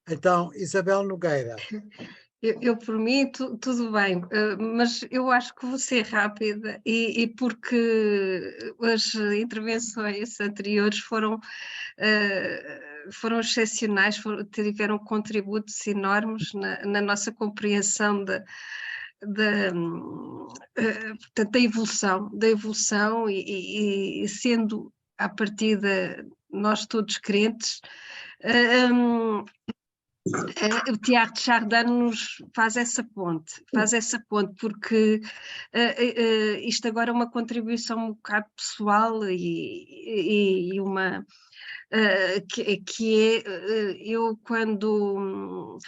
Então, Isabel Nogueira. Eu por mim, tudo bem, mas eu acho que vou ser rápida e porque as intervenções anteriores foram excepcionais, tiveram contributos enormes na nossa compreensão portanto, da evolução e sendo à partida nós todos crentes, o Teilhard de Chardin nos faz essa ponte, porque isto agora é uma contribuição um bocado pessoal e uma que é eu quando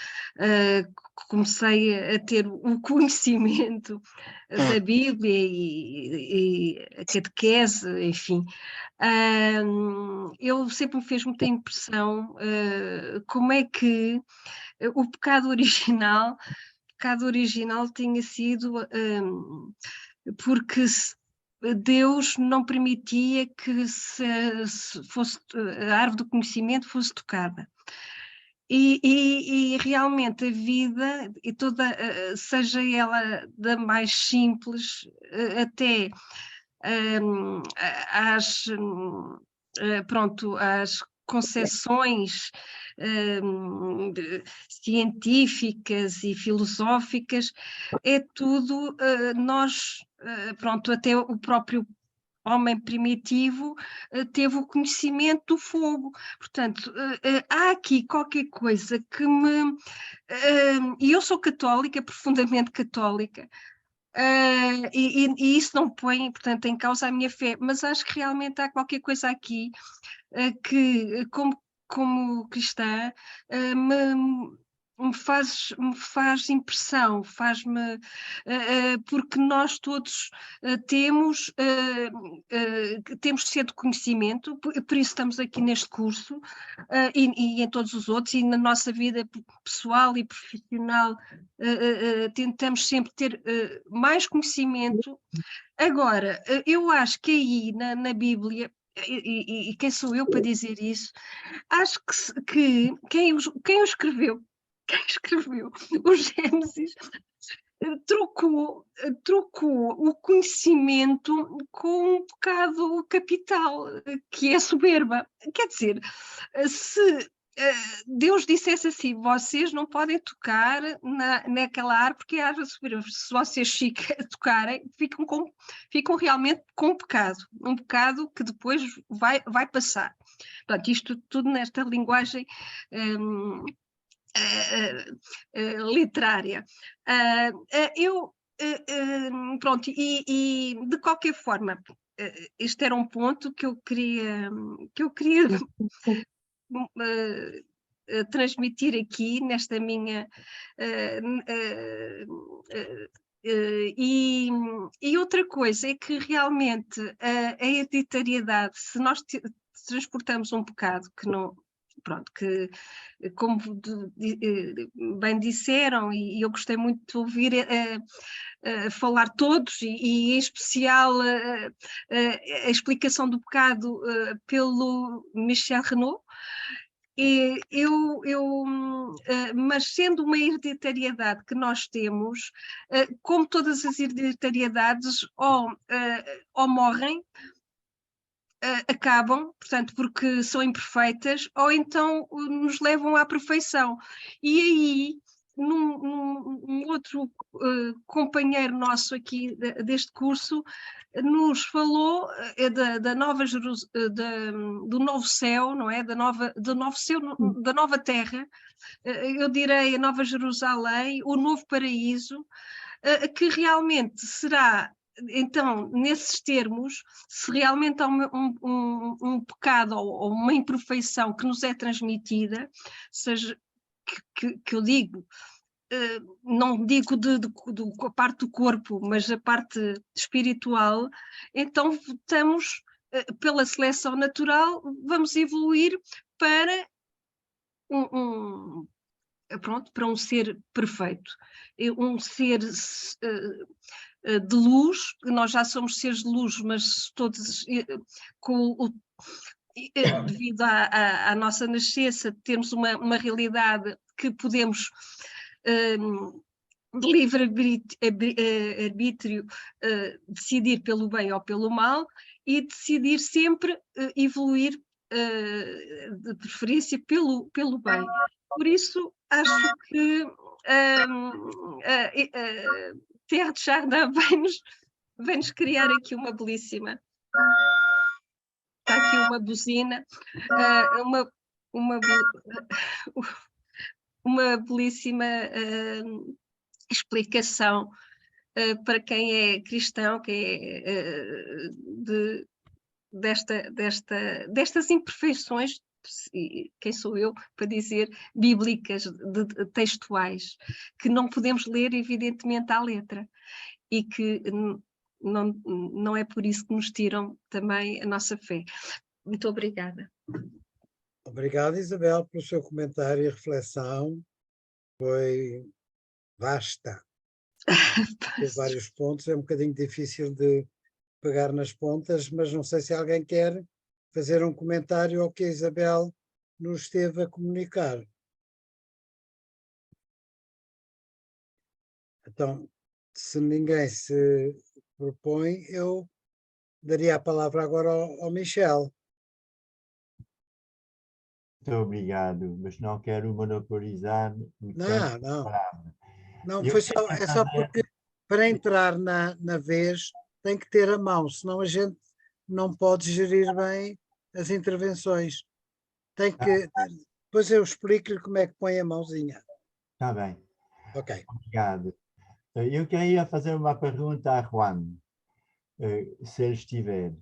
comecei a ter o conhecimento da Bíblia e a catequese, enfim, eu sempre me fez muita impressão como é que o pecado original tinha sido porque Deus não permitia que fosse, a árvore do conhecimento fosse tocada. E realmente a vida, e toda, seja ela da mais simples até às concepções científicas e filosóficas, é tudo, até o próprio homem primitivo teve o conhecimento do fogo. Portanto, há aqui qualquer coisa que me... E eu sou católica, profundamente católica, e isso não põe, portanto, em causa a minha fé, mas acho que realmente há qualquer coisa aqui que, como cristã, me faz impressão, porque nós todos temos sede de conhecimento, por isso estamos aqui neste curso e em todos os outros, e na nossa vida pessoal e profissional tentamos sempre ter mais conhecimento. Agora, eu acho que aí na Bíblia e quem sou eu para dizer isso? Acho que quem o escreveu, o Gênesis, trocou o conhecimento com um bocado capital, que é soberba. Quer dizer, se Deus dissesse assim, vocês não podem tocar naquela árvore porque é árvore soberba. Se vocês tocarem, ficam realmente com um pecado que depois vai passar. Portanto, isto tudo nesta linguagem literária. Pronto, e de qualquer forma, este era um ponto que eu queria transmitir aqui nesta minha e outra coisa é que realmente a hereditariedade, se nós transportamos um bocado que não, pronto, que como bem disseram, e eu gostei muito de ouvir falar todos, e em especial a explicação do pecado pelo Michel Renaud, mas sendo uma hereditariedade que nós temos, como todas as hereditariedades, ou morrem, acabam, portanto, porque são imperfeitas, ou então nos levam à perfeição. E aí, um outro companheiro nosso aqui deste curso nos falou da nova do novo céu, não é? Do novo céu, da nova terra, eu direi a Nova Jerusalém, o novo paraíso, que realmente será. Então, nesses termos, se realmente há um pecado ou uma imperfeição que nos é transmitida, seja que eu digo, não digo a parte do corpo, mas a parte espiritual, então estamos, pela seleção natural, vamos evoluir para para um ser perfeito, um ser de luz. Nós já somos seres de luz, mas todos devido à nossa nascença temos uma realidade que podemos de livre arbítrio decidir pelo bem ou pelo mal, e decidir sempre evoluir de preferência pelo bem. Por isso acho que Terra de Chardin vem-nos criar aqui uma belíssima. Está aqui uma buzina, uma belíssima explicação para quem é cristão, quem é destas imperfeições, quem sou eu para dizer, bíblicas, textuais, que não podemos ler evidentemente à letra, e que não é por isso que nos tiram também a nossa fé. Muito obrigada. Obrigado, Isabel, pelo seu comentário e reflexão. Foi vasta. Teve vários pontos, é um bocadinho difícil de pegar nas pontas, mas não sei se alguém quer fazer um comentário ao que a Isabel nos esteve a comunicar. Então, se ninguém se propõe, eu daria a palavra agora ao Michel. Muito obrigado, mas não quero monopolizar o tempo Não, da não. palavra. Não, É só porque para entrar na vez tem que ter a mão, senão a gente não pode gerir bem as intervenções. Tem que. Depois eu explico-lhe como é que põe a mãozinha. Está bem. Ok. Obrigado. Eu queria fazer uma pergunta a Juan, se ele estiver.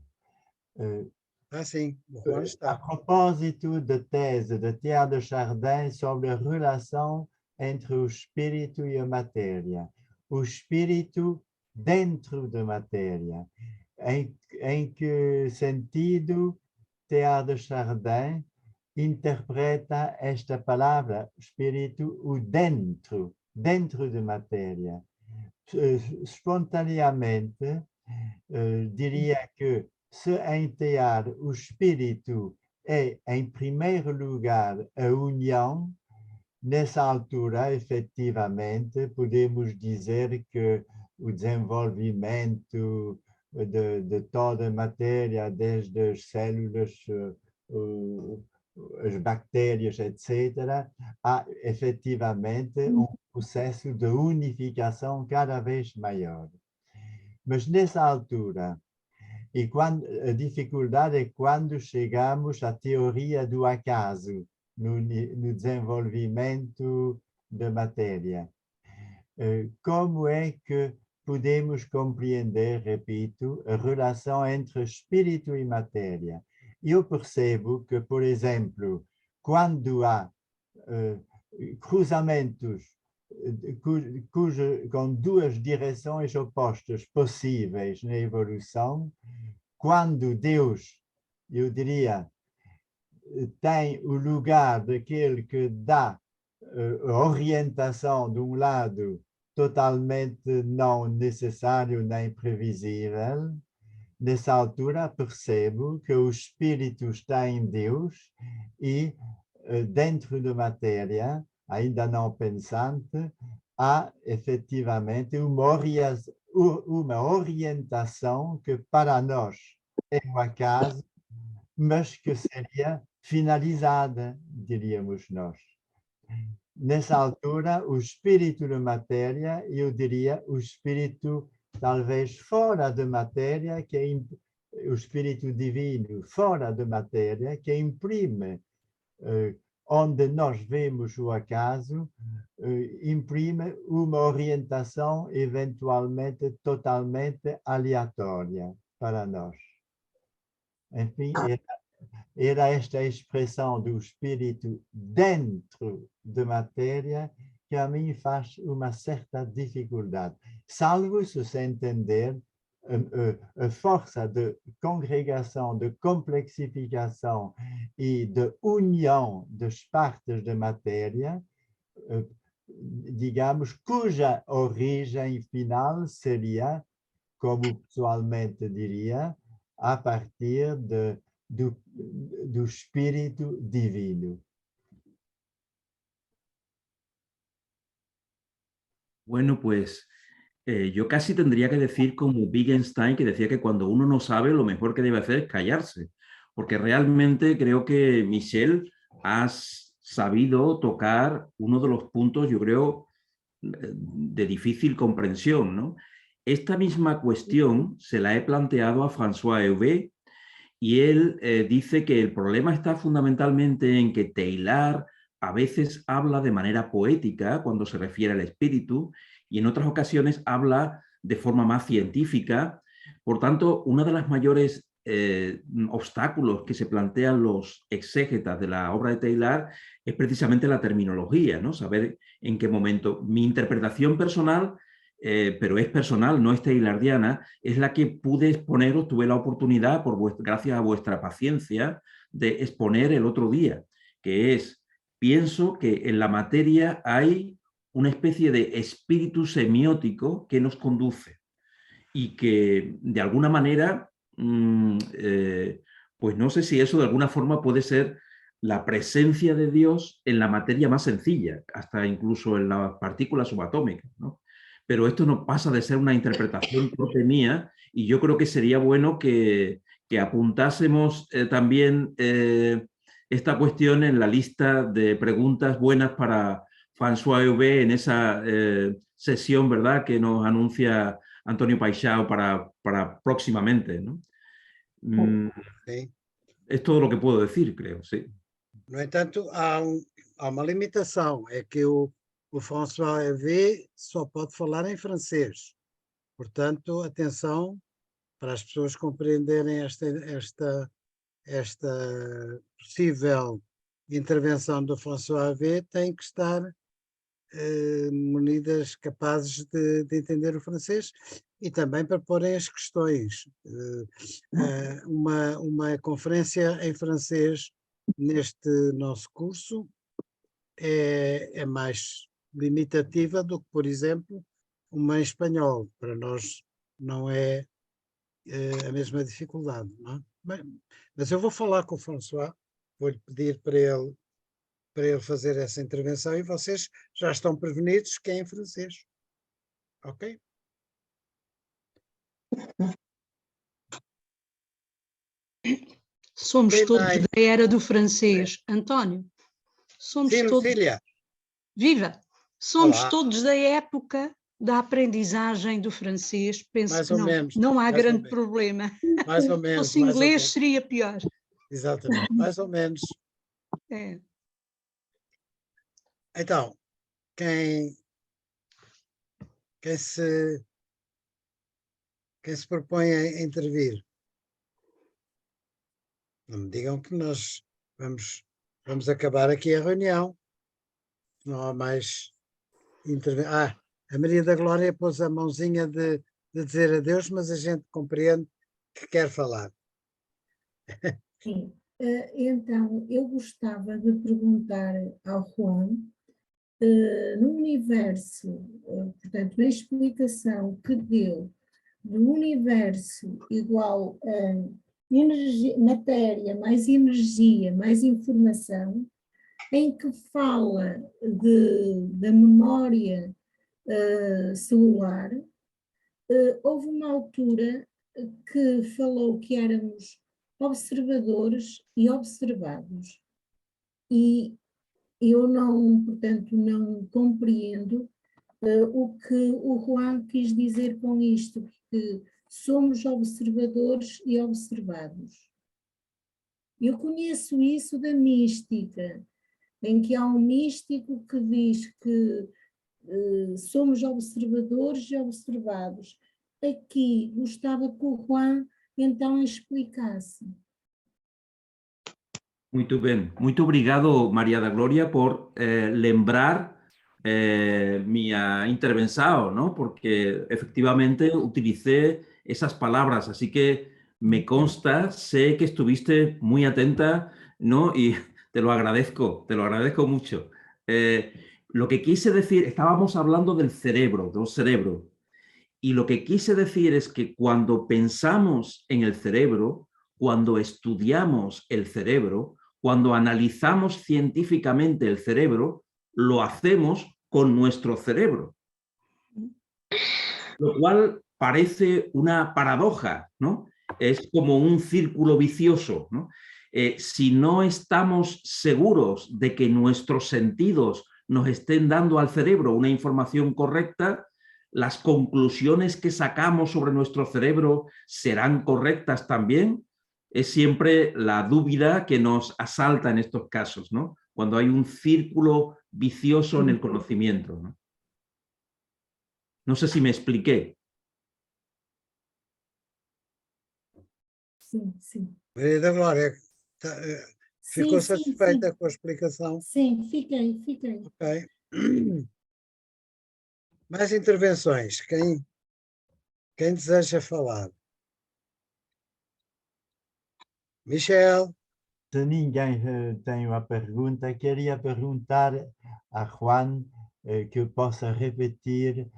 Sim, o Juan está. A propósito da tese de Teilhard de Chardin sobre a relação entre o espírito e a matéria, o espírito dentro da matéria, em que sentido Teilhard de Chardin interpreta esta palavra, espírito, o dentro da matéria? Espontaneamente, diria que se em tear o espírito é, em primeiro lugar, a união, nessa altura, efetivamente, podemos dizer que o desenvolvimento de toda a matéria, desde as células, as bactérias, etc., há efetivamente um processo de unificação cada vez maior. Mas nessa altura, e quando, a dificuldade é quando chegamos à teoria do acaso, no desenvolvimento da matéria. Como é que podemos compreender, repito, a relação entre espírito e matéria? Eu percebo que, por exemplo, quando há cruzamentos com duas direções opostas possíveis na evolução, quando Deus, eu diria, tem o lugar daquele que dá a orientação de um lado totalmente não necessário nem previsível, nessa altura percebo que o espírito está em Deus e dentro da matéria, ainda não pensante, há efetivamente uma orientação que para nós é um acaso, mas que seria finalizada, diríamos nós. Nessa altura, o espírito da matéria, eu diria, o espírito talvez fora da matéria, que é o espírito divino fora da matéria, que imprime, onde nós vemos o acaso, imprime uma orientação eventualmente totalmente aleatória para nós. Enfim, era esta expressão do espírito dentro da matéria que a mim faz uma certa dificuldade. Salvo se entender a força de congregação, de complexificação e de união das partes da matéria, digamos, cuja origem final seria, como pessoalmente diria, a partir do espírito divino. Bueno, pues yo casi tendría que decir como Wittgenstein, que decía que cuando uno no sabe, lo mejor que debe hacer es callarse, porque realmente creo que Michel has sabido tocar uno de los puntos, yo creo, de difícil comprensión, ¿no? Esta misma cuestión se la he planteado a François Heuvet y él dice que el problema está fundamentalmente en que Teilhard a veces habla de manera poética cuando se refiere al espíritu y en otras ocasiones habla de forma más científica. Por tanto, uno de los mayores obstáculos que se plantean los exégetas de la obra de Teilhard es precisamente la terminología, ¿no? Saber en qué momento. Mi interpretación personal, pero es personal, no es teilhardiana, es la que pude exponer o tuve la oportunidad, gracias a vuestra paciencia, de exponer el otro día, que es, pienso que en la materia hay una especie de espíritu semiótico que nos conduce y que de alguna manera, pues no sé si eso de alguna forma puede ser la presencia de Dios en la materia más sencilla, hasta incluso en las partículas subatómicas, ¿no? Pero esto no pasa de ser una interpretación propia mía y yo creo que sería bueno que apuntásemos también esta cuestión en la lista de preguntas buenas para François Heuvet en esa sesión, ¿verdad?, que nos anuncia Antonio Paixão para próximamente, ¿no? Sim. Es todo lo que puedo decir, creo, sí. No entanto, há uma limitação, é que o François Heuvet só pode falar em francês. Portanto, atenção para as pessoas compreenderem esta possível intervenção do François Heuvet, têm que estar munidas, capazes de entender o francês e também para porem as questões. Uma conferência em francês neste nosso curso é mais limitativa do que, por exemplo, uma em espanhol. Para nós não é a mesma dificuldade, não é? Bem, mas eu vou falar com o François, vou-lhe pedir para ele fazer essa intervenção e vocês já estão prevenidos que é em francês. Ok? Somos todos da era do francês. António, somos Sim, todos... Lucília. Viva! Somos Olá. todos da época da aprendizagem do francês. Penso Mais que ou não, menos, não há mais ou grande menos. problema. Mais ou Se menos. fosse mais ou inglês menos. seria pior. Exatamente, mais ou menos. É. Então, quem se propõe a intervir? Não me digam que nós vamos acabar aqui a reunião. Não há mais intervenção. A Maria da Glória pôs a mãozinha de dizer adeus, mas a gente compreende que quer falar. Sim, então eu gostava de perguntar ao Juan, no universo, portanto, na explicação que deu do universo igual a energia, matéria, mais energia, mais informação, em que fala da memória celular, houve uma altura que falou que éramos observadores e observados. E eu não, portanto, não compreendo o que o Juan quis dizer com isto, que somos observadores e observados. Eu conheço isso da mística, em que há um místico que diz que somos observadores e observados. Aqui gostava que o Juan então explicasse. Muito bem. Muito obrigado, María da Gloria, por lembrar mi intervención, ¿no? Porque efectivamente utilicé esas palabras, así que me consta, sé que estuviste muy atenta, ¿no? Y te lo agradezco mucho. Lo que quise decir, estábamos hablando del cerebro, y lo que quise decir es que cuando pensamos en el cerebro, cuando estudiamos el cerebro, cuando analizamos científicamente el cerebro, lo hacemos con nuestro cerebro. Lo cual parece una paradoja, ¿no? Es como un círculo vicioso, ¿no? Si no estamos seguros de que nuestros sentidos nos estén dando al cerebro una información correcta, las conclusiones que sacamos sobre nuestro cerebro serán correctas también. Es siempre la duda que nos asalta en estos casos, ¿no? Cuando hay un círculo vicioso en el conocimiento, ¿no? No sé si me expliqué. Sim, sim. Maria da Glória, ficou satisfeita com a explicação? Sim, fiquei. Ok. Mais intervenções? Quem deseja falar? Michel? Se ninguém tem uma pergunta, queria perguntar a Juan que possa repetir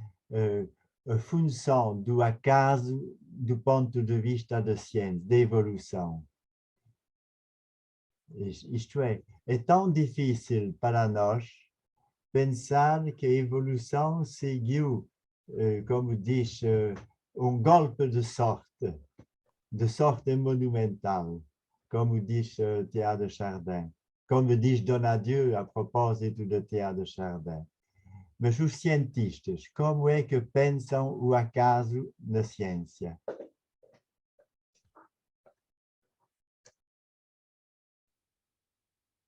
a função do acaso do ponto de vista da ciência, da evolução. Isto é tão difícil para nós pensar que a evolução seguiu, como diz, golpe de sorte monumental, como diz Teilhard de Chardin, como diz Donadieu a propósito de Teilhard de Chardin. Mas os cientistas, como é que pensam o acaso na ciência?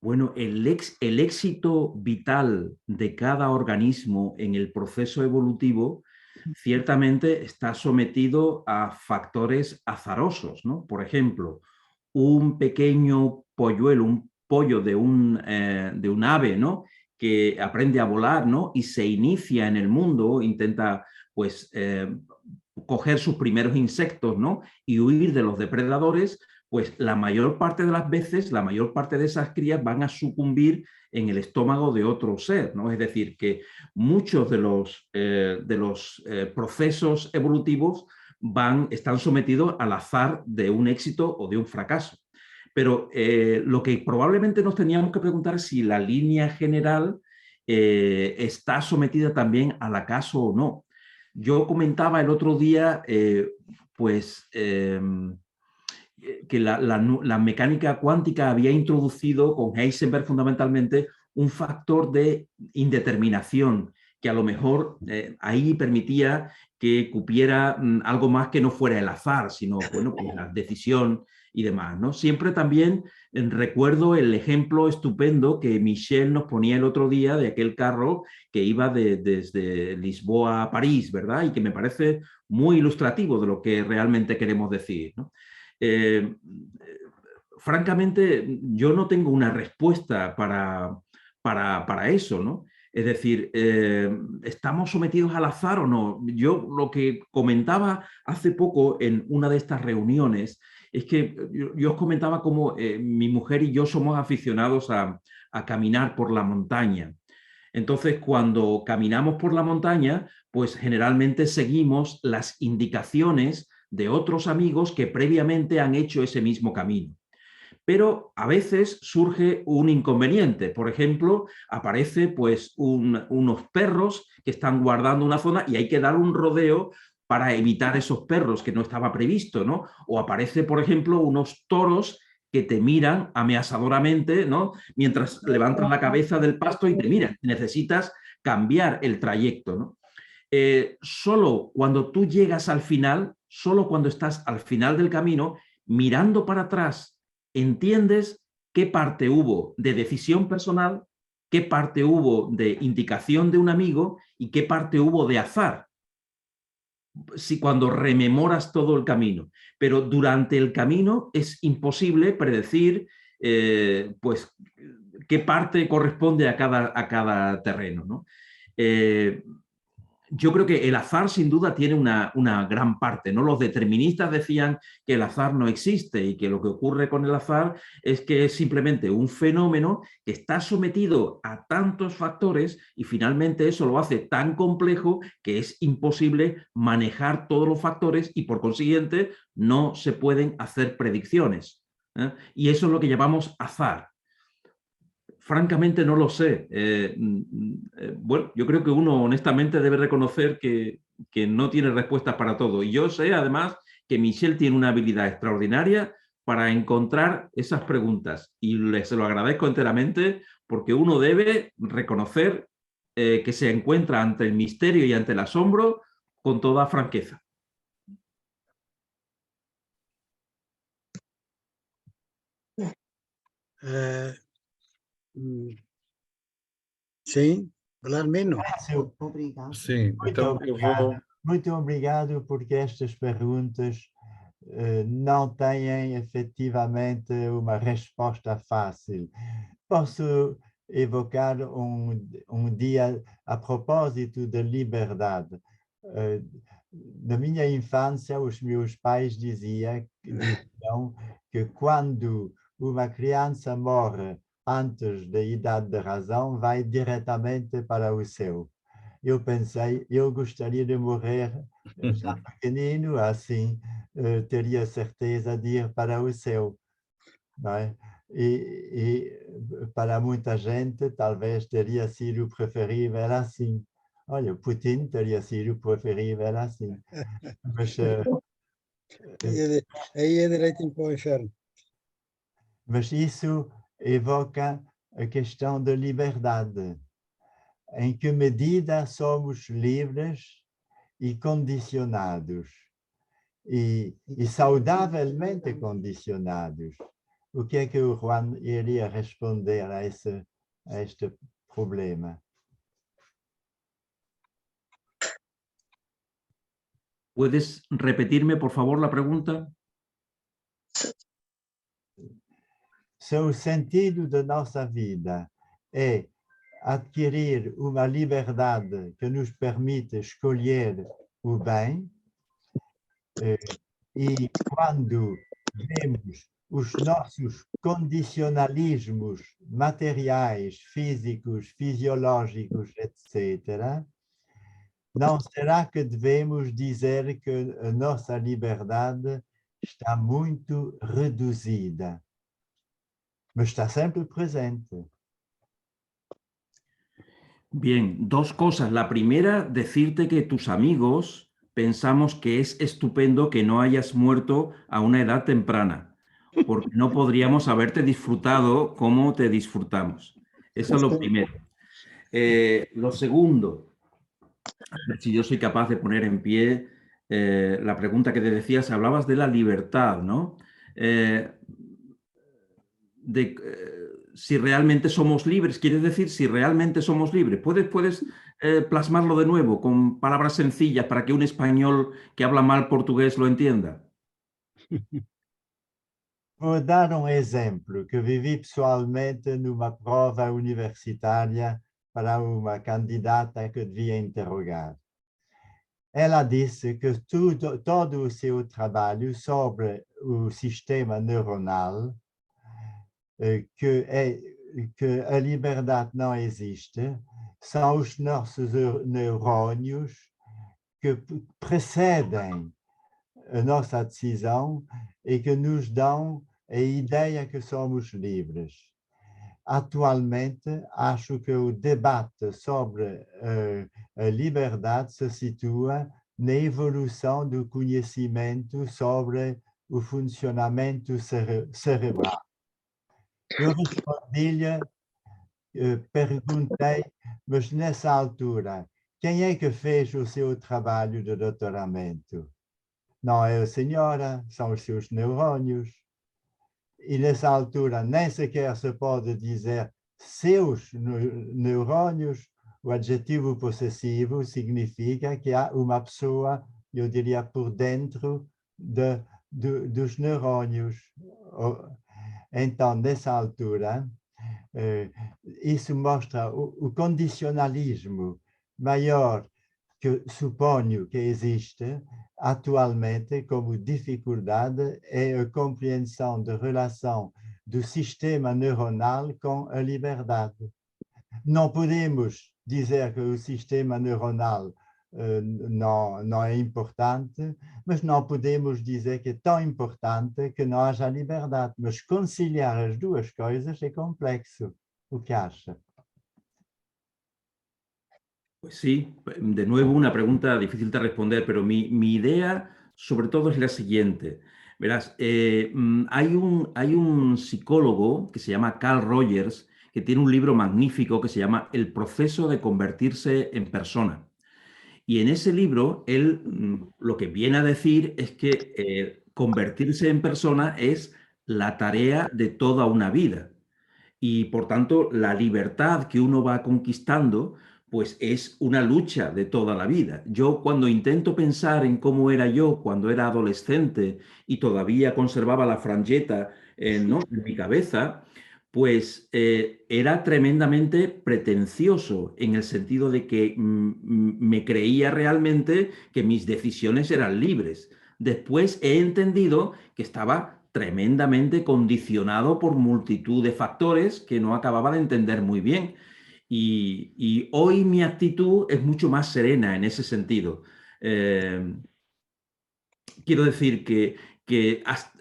Bueno, el éxito vital de cada organismo en el proceso evolutivo ciertamente está sometido a factores azarosos, ¿no? Por ejemplo, un pequeño polluelo, un pollo de un ave, ¿no? Que aprende a volar, ¿no? Y se inicia en el mundo, intenta pues coger sus primeros insectos, ¿no? Y huir de los depredadores, pues la mayor parte de las veces, la mayor parte de esas crías van a sucumbir en el estómago de otro ser, ¿no? Es decir, que muchos de los procesos evolutivos están sometidos al azar de un éxito o de un fracaso. Pero lo que probablemente nos teníamos que preguntar es si la línea general está sometida también al acaso o no. Yo comentaba el otro día, que la mecánica cuántica había introducido con Heisenberg fundamentalmente un factor de indeterminación que a lo mejor ahí permitía que cupiera algo más que no fuera el azar, sino bueno, pues la decisión y demás, ¿no? Siempre también recuerdo el ejemplo estupendo que Michel nos ponía el otro día de aquel carro que iba desde Lisboa a París, ¿verdad? Y que me parece muy ilustrativo de lo que realmente queremos decir, ¿no? Francamente, yo no tengo una respuesta para eso, ¿no? Es decir, ¿estamos sometidos al azar o no? Yo lo que comentaba hace poco en una de estas reuniones es que yo os comentaba cómo mi mujer y yo somos aficionados a caminar por la montaña. Entonces, cuando caminamos por la montaña, pues generalmente seguimos las indicaciones de otros amigos que previamente han hecho ese mismo camino. Pero a veces surge un inconveniente. Por ejemplo, aparece pues unos perros que están guardando una zona y hay que dar un rodeo para evitar esos perros que no estaba previsto, ¿no? O aparece, por ejemplo, unos toros que te miran amenazadoramente, ¿no? Mientras levantan la cabeza del pasto y te miran. Necesitas cambiar el trayecto, ¿no? Solo cuando tú llegas al final, solo cuando estás al final del camino, mirando para atrás, entiendes qué parte hubo de decisión personal, qué parte hubo de indicación de un amigo y qué parte hubo de azar. Si cuando rememoras todo el camino, pero durante el camino es imposible predecir pues qué parte corresponde a cada terreno, ¿no? Yo creo que el azar sin duda tiene una gran parte, ¿no? Los deterministas decían que el azar no existe y que lo que ocurre con el azar es que es simplemente un fenómeno que está sometido a tantos factores y finalmente eso lo hace tan complejo que es imposible manejar todos los factores y por consiguiente no se pueden hacer predicciones, ¿eh? Y eso es lo que llamamos azar. Francamente no lo sé. Bueno, yo creo que uno honestamente debe reconocer que no tiene respuestas para todo. Y yo sé además que Michel tiene una habilidad extraordinaria para encontrar esas preguntas. Y se lo agradezco enteramente porque uno debe reconocer que se encuentra ante el misterio y ante el asombro con toda franqueza. Sim, Belarmino. Obrigado. Sim, então eu vou... Muito obrigado, porque estas perguntas não têm efetivamente uma resposta fácil. Posso evocar um dia a propósito da liberdade. Na minha infância, os meus pais diziam que quando uma criança morre antes da idade da razão, vai diretamente para o céu. Eu pensei, eu gostaria de morrer já pequenino, assim teria certeza de ir para o céu, não é? E para muita gente, talvez teria sido preferível assim. Olha, Putin teria sido preferível assim. Mas, aí é direitinho para o inferno. Mas isso evoca a questão da liberdade. Em que medida somos livres e condicionados? E saudavelmente condicionados? O que é que o Juan iria responder a este problema? ¿Puedes repetirme, por favor, la pregunta? Se o sentido da nossa vida é adquirir uma liberdade que nos permite escolher o bem, e quando vemos os nossos condicionalismos materiais, físicos, fisiológicos, etc., não será que devemos dizer que a nossa liberdade está muito reduzida, mas está sempre presente? Bien, dos cosas. La primera, decirte que tus amigos pensamos que es estupendo que no hayas muerto a una edad temprana, porque no podríamos haberte disfrutado como te disfrutamos. Eso es lo primero. Lo segundo, a ver si yo soy capaz de poner en pie la pregunta que te decías, hablabas de la libertad, ¿no? Si realmente somos libres, ¿quieres decir si realmente somos libres? ¿Puedes plasmarlo de nuevo con palabras sencillas para que un español que habla mal portugués lo entienda? Vou dar exemplo que vivi pessoalmente numa prova universitária para uma candidata que devia interrogar. Ela disse que todo o seu trabalho sobre o sistema neuronal, que a liberdade não existe, são os nossos neurônios que precedem a nossa decisão e que nos dão a ideia que somos livres. Atualmente, acho que o debate sobre a liberdade se situa na evolução do conhecimento sobre o funcionamento cerebral. Eu respondi-lhe, perguntei, mas nessa altura, quem é que fez o seu trabalho de doutoramento? Não é a senhora, são os seus neurônios. E nessa altura nem sequer se pode dizer seus neurônios. O adjetivo possessivo significa que há uma pessoa, eu diria, por dentro dos neurônios. Então, nessa altura, isso mostra o condicionalismo maior que suponho que existe atualmente como dificuldade é a compreensão da relação do sistema neuronal com a liberdade. Não podemos dizer que o sistema neuronal não é importante, mas não podemos dizer que é tão importante que não haja liberdade. Mas conciliar as duas coisas é complexo. O que acha? Pues sí, de nuevo una pregunta difícil de responder, pero mi idea sobre todo es la siguiente. Verás, hay un psicólogo que se llama Carl Rogers, que tiene un libro magnífico que se llama El proceso de convertirse en persona. Y en ese libro, él lo que viene a decir es que convertirse en persona es la tarea de toda una vida. Y por tanto, la libertad que uno va conquistando, pues es una lucha de toda la vida. Yo cuando intento pensar en cómo era yo cuando era adolescente y todavía conservaba la frangeta ¿no? en mi cabeza, pues era tremendamente pretencioso en el sentido de que me creía realmente que mis decisiones eran libres. Después he entendido que estaba tremendamente condicionado por multitud de factores que no acababa de entender muy bien. Y hoy mi actitud es mucho más serena en ese sentido. Quiero decir que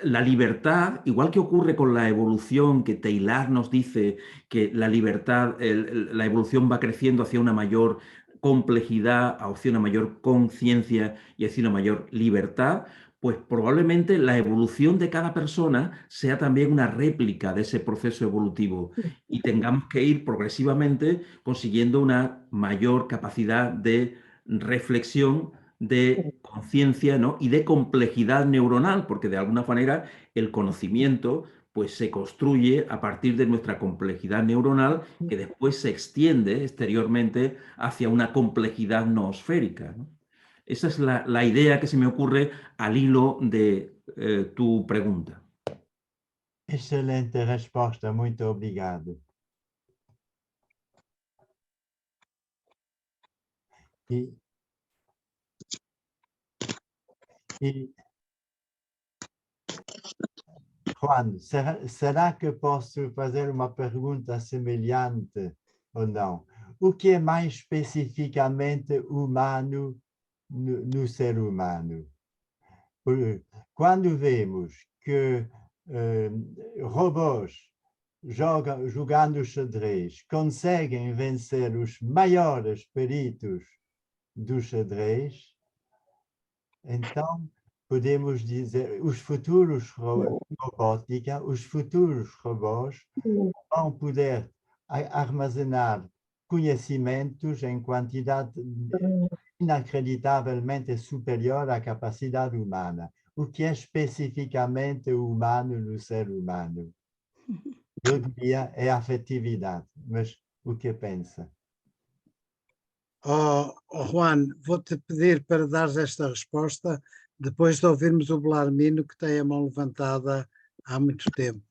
la libertad, igual que ocurre con la evolución, que Taylor nos dice que la libertad, la evolución va creciendo hacia una mayor complejidad, hacia una mayor conciencia y hacia una mayor libertad, pues probablemente la evolución de cada persona sea también una réplica de ese proceso evolutivo y tengamos que ir progresivamente consiguiendo una mayor capacidad de reflexión, de conciencia, ¿no? y de complejidad neuronal, porque de alguna manera el conocimiento pues, se construye a partir de nuestra complejidad neuronal que después se extiende exteriormente hacia una complejidad noosférica, ¿no? Esa es la idea que se me ocurre al hilo de tu pregunta. Excelente resposta, muito obrigado. Juan, será que posso fazer uma pergunta semelhante ou não? o que é mais especificamente humano no ser humano. Quando vemos que robôs jogando xadrez conseguem vencer os maiores peritos do xadrez, então podemos dizer os futuros robótica, os futuros robôs vão poder armazenar conhecimentos em quantidade inacreditavelmente superior à capacidade humana. O que é especificamente humano no ser humano? Eu diria é a afetividade, mas o que pensa? Juan, vou-te pedir para dar esta resposta depois de ouvirmos o Belarmino, que tem a mão levantada há muito tempo.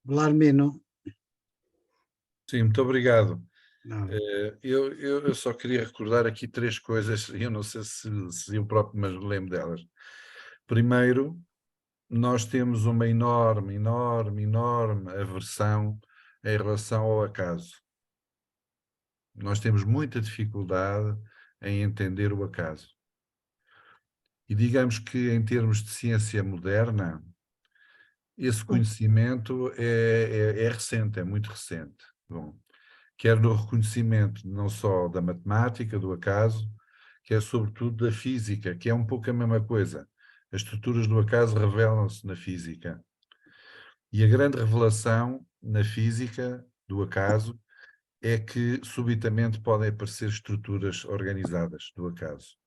Belarmino. Sim, muito obrigado. Eu só queria recordar aqui 3 coisas, eu não sei se eu próprio me lembro delas. Primeiro, nós temos uma enorme aversão em relação ao acaso. Nós temos muita dificuldade em entender o acaso. E digamos que em termos de ciência moderna, esse conhecimento é recente, é muito recente. Bom, quer no reconhecimento não só da matemática, do acaso, quer sobretudo da física, que é um pouco a mesma coisa. As estruturas do acaso revelam-se na física. E a grande revelação na física do acaso é que subitamente podem aparecer estruturas organizadas do acaso.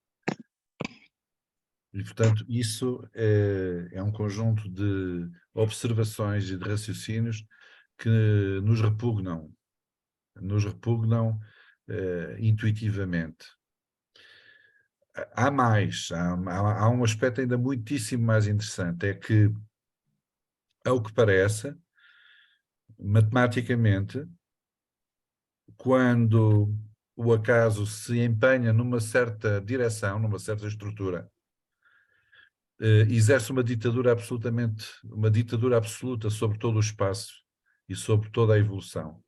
E, portanto, isso é um conjunto de observações e de raciocínios que nos repugnam intuitivamente. Há mais, há um aspecto ainda muitíssimo mais interessante, é que, ao que parece, matematicamente, quando o acaso se empenha numa certa direção, numa certa estrutura, exerce uma ditadura absoluta sobre todo o espaço e sobre toda a evolução.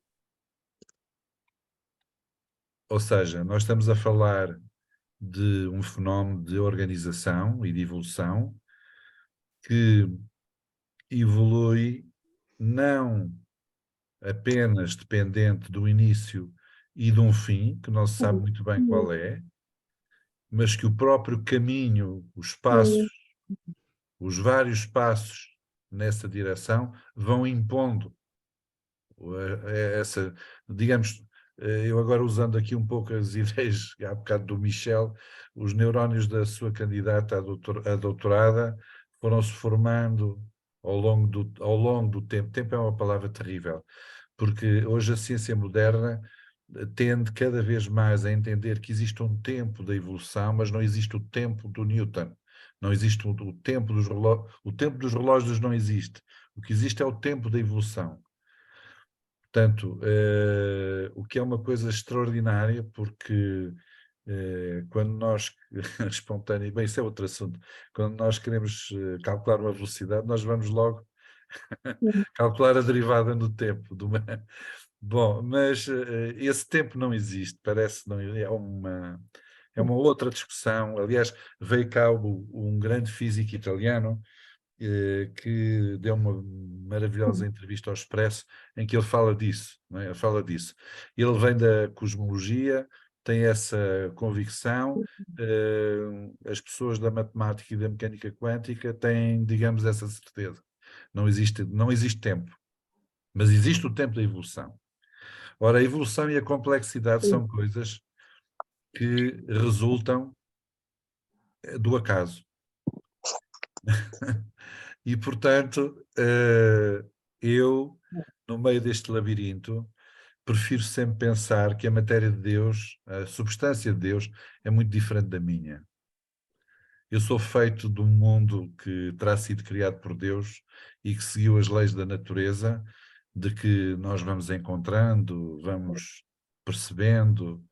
Ou seja, nós estamos a falar de um fenómeno de organização e de evolução que evolui não apenas dependente do início e de um fim, que não se sabe muito bem qual é, mas que o próprio caminho, os passos, os vários passos nessa direção vão impondo essa, digamos, eu agora usando aqui um pouco as ideias, há bocado do Michel, os neurónios da sua candidata a doutorada foram-se formando ao longo do tempo. Tempo é uma palavra terrível, porque hoje a ciência moderna tende cada vez mais a entender que existe um tempo da evolução, mas não existe o tempo do Newton. Não existe o tempo dos relógios. O tempo dos relógios não existe. O que existe é o tempo da evolução. Portanto, o que é uma coisa extraordinária, porque quando nós, espontâneo, bem, isso é outro assunto, quando nós queremos calcular uma velocidade, nós vamos logo calcular a derivada no tempo. Bom, mas esse tempo não existe, parece, não, é uma outra discussão. Aliás, veio cá um grande físico italiano, que deu uma maravilhosa entrevista ao Expresso, em que ele fala disso, não é? Ele fala disso. Ele vem da cosmologia, tem essa convicção, as pessoas da matemática e da mecânica quântica têm, digamos, essa certeza. Não existe tempo, mas existe o tempo da evolução. Ora, a evolução e a complexidade são coisas que resultam do acaso. E, portanto, eu, no meio deste labirinto, prefiro sempre pensar que a matéria de Deus, a substância de Deus, é muito diferente da minha. Eu sou feito de um mundo que terá sido criado por Deus e que seguiu as leis da natureza, de que nós vamos encontrando, vamos percebendo,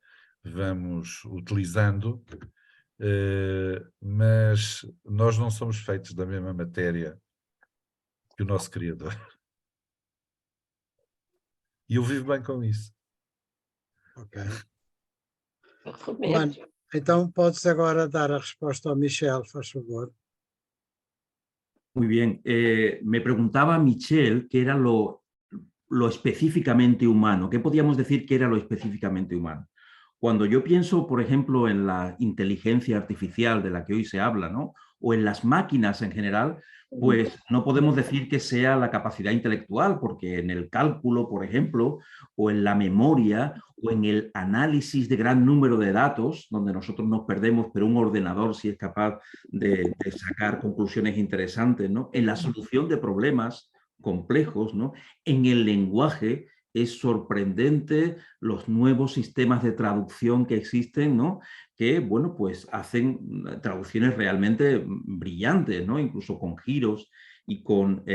vamos utilizando, mas nós não somos feitos da mesma matéria que o nosso Criador. E eu vivo bem com isso. Ok. Juan, então podes agora dar a resposta ao Michel, faz favor. Muy bien. Me preguntaba Michel qué era lo específicamente humano. ¿Qué podíamos decir que era lo específicamente humano? Cuando yo pienso, por ejemplo, en la inteligencia artificial de la que hoy se habla, ¿no? O en las máquinas en general, pues no podemos decir que sea la capacidad intelectual, porque en el cálculo, por ejemplo, o en la memoria, o en el análisis de gran número de datos, donde nosotros nos perdemos, pero un ordenador sí es capaz de sacar conclusiones interesantes, ¿no? En la solución de problemas complejos, ¿no? En el lenguaje es sorprendente los nuevos sistemas de traducción que existen, ¿no? Que, bueno, pues hacen traducciones realmente brillantes, ¿no? Incluso con giros y con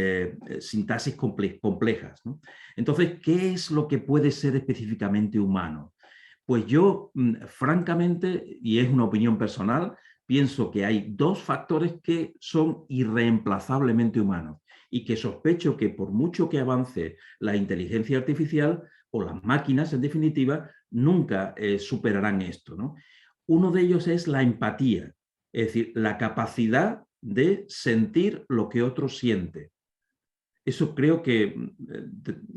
sintaxis complejas, ¿no? Entonces, ¿qué es lo que puede ser específicamente humano? Pues yo, francamente, y es una opinión personal, pienso que hay dos factores que son irreemplazablemente humanos y que sospecho que por mucho que avance la inteligencia artificial o las máquinas, en definitiva, nunca superarán esto, ¿no? Uno de ellos es la empatía, es decir, la capacidad de sentir lo que otro siente. Eso creo que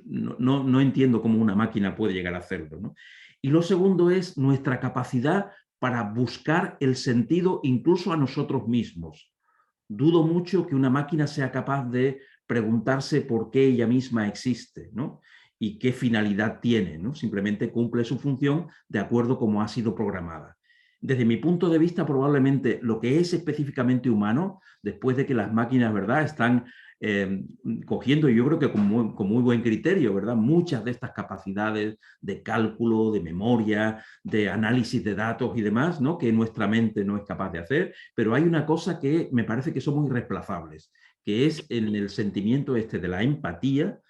no entiendo cómo una máquina puede llegar a hacerlo, ¿no? Y lo segundo es nuestra capacidad para buscar el sentido incluso a nosotros mismos. Dudo mucho que una máquina sea capaz de preguntarse por qué ella misma existe, ¿no? Y qué finalidad tiene, ¿no? Simplemente cumple su función de acuerdo como ha sido programada. Desde mi punto de vista, probablemente lo que es específicamente humano, después de que las máquinas, ¿verdad?, están cogiendo, yo creo que con muy buen criterio, ¿verdad?, muchas de estas capacidades de cálculo, de memoria, de análisis de datos y demás, ¿no?, que nuestra mente no es capaz de hacer, pero hay una cosa que me parece que somos irreemplazables, que es en el sentimiento este de la empatía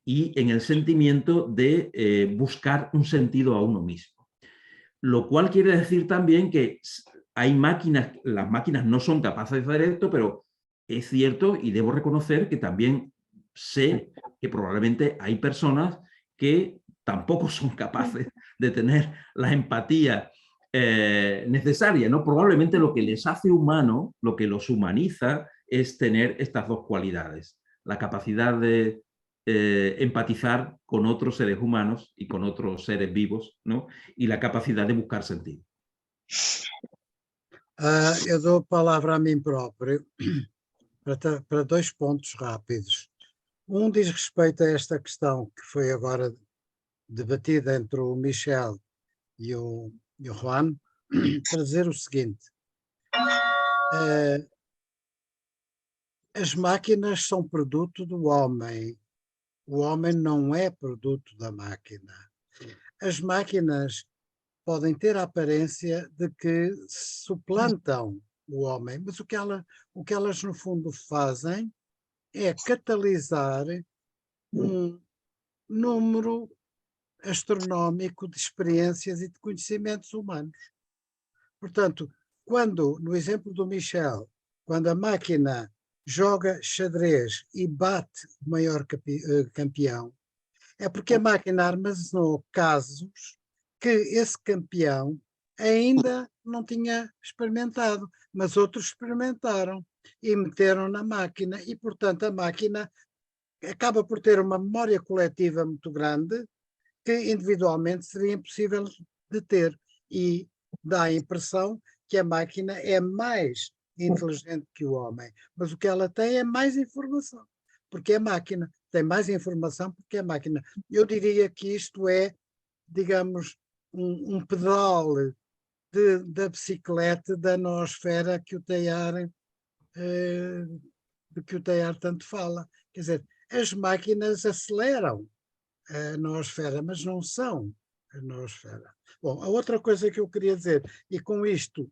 y en el sentimiento de buscar un sentido a uno mismo. Lo cual quiere decir también que hay máquinas, las máquinas no son capaces de hacer esto, pero es cierto y debo reconocer que también sé que probablemente hay personas que tampoco son capaces de tener la empatía necesaria, ¿no? Probablemente lo que les hace humano, lo que los humaniza, es tener estas dos cualidades. La capacidad de empatizar con otros seres humanos y con otros seres vivos, ¿no? Y la capacidad de buscar sentido. Eu dou a palavra a mim próprio para dois pontos rápidos. Um diz respeito a esta questão que foi agora debatida entre o Michel e o Juan, para dizer o seguinte: as máquinas são produto do homem. O homem não é produto da máquina. As máquinas podem ter a aparência de que suplantam o homem, mas o que elas no fundo fazem é catalisar um número astronómico de experiências e de conhecimentos humanos. Portanto, no exemplo do Michel, quando a máquina joga xadrez e bate o maior campeão, é porque a máquina armazenou casos que esse campeão ainda não tinha experimentado, mas outros experimentaram e meteram na máquina e, portanto, a máquina acaba por ter uma memória coletiva muito grande que individualmente seria impossível de ter e dá a impressão que a máquina é mais inteligente que o homem, mas o que ela tem é mais informação, porque é máquina, tem mais informação porque é máquina. Eu diria que isto é, digamos, um pedal da bicicleta da noosfera que o Teilhard tanto fala. Quer dizer, as máquinas aceleram a noosfera, mas não são a noosfera. Bom, a outra coisa que eu queria dizer, e com isto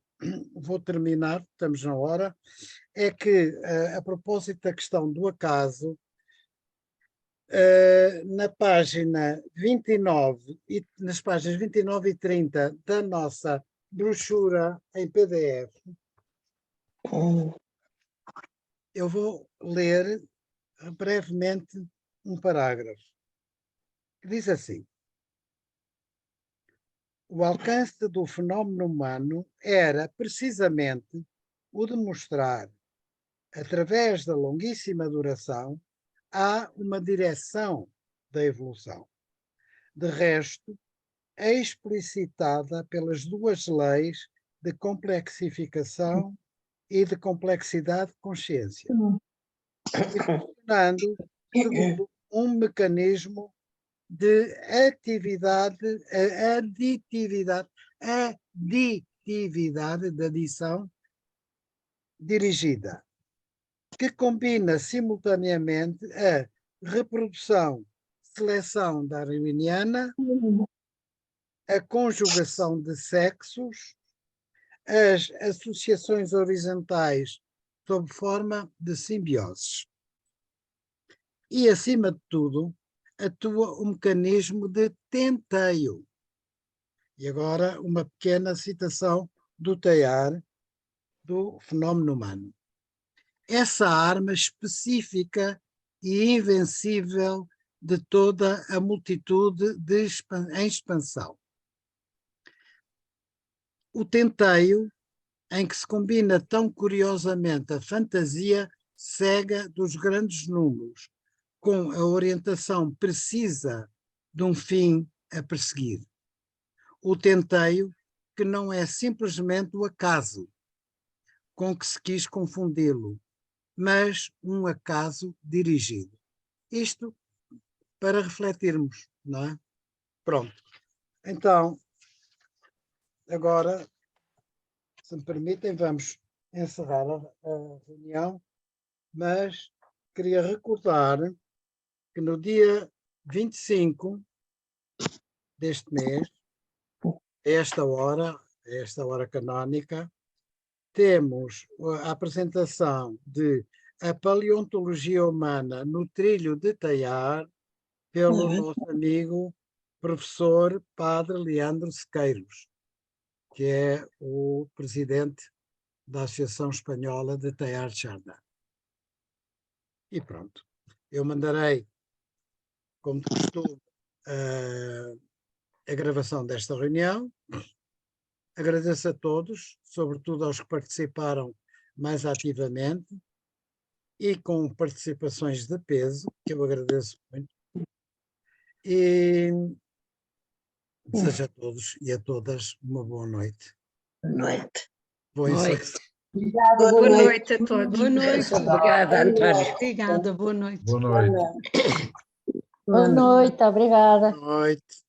vou terminar, estamos na hora, é que a propósito da questão do acaso, na página 29 e nas páginas 29 e 30 da nossa brochura em PDF, eu vou ler brevemente um parágrafo que diz assim: o alcance do fenómeno humano era precisamente o de mostrar, através da longuíssima duração, há uma direção da evolução. De resto, é explicitada pelas duas leis de complexificação e de complexidade de consciência, e funcionando segundo um mecanismo de aditividade de adição dirigida, que combina simultaneamente a reprodução, seleção darwiniana, a conjugação de sexos, as associações horizontais sob forma de simbioses. E, acima de tudo, atua um mecanismo de tenteio. E agora uma pequena citação do Teilhard, do fenómeno humano. Essa arma específica e invencível de toda a multitude em expansão. O tenteio, em que se combina tão curiosamente a fantasia cega dos grandes números com a orientação precisa de um fim a perseguir. O tenteio que não é simplesmente o acaso com que se quis confundi-lo, mas um acaso dirigido. Isto para refletirmos, não é? Pronto. Então, agora, se me permitem, vamos encerrar a reunião, mas queria recordar que no dia 25 deste mês, a esta hora canónica, temos a apresentação de A Paleontologia Humana no Trilho de Teilhard, pelo nosso amigo professor Padre Leandro Sequeiros, que é o presidente da Associação Espanhola de Teilhard Chardin. E pronto, eu mandarei, como de costume, a gravação desta reunião. Agradeço a todos, sobretudo aos que participaram mais ativamente e com participações de peso, que eu agradeço muito. E desejo a todos e a todas uma boa noite. Boa noite. Boa noite. Obrigada, boa noite a todos. Boa noite. Obrigada, António. Obrigada, boa noite. Boa noite. Boa noite, obrigada. Boa noite.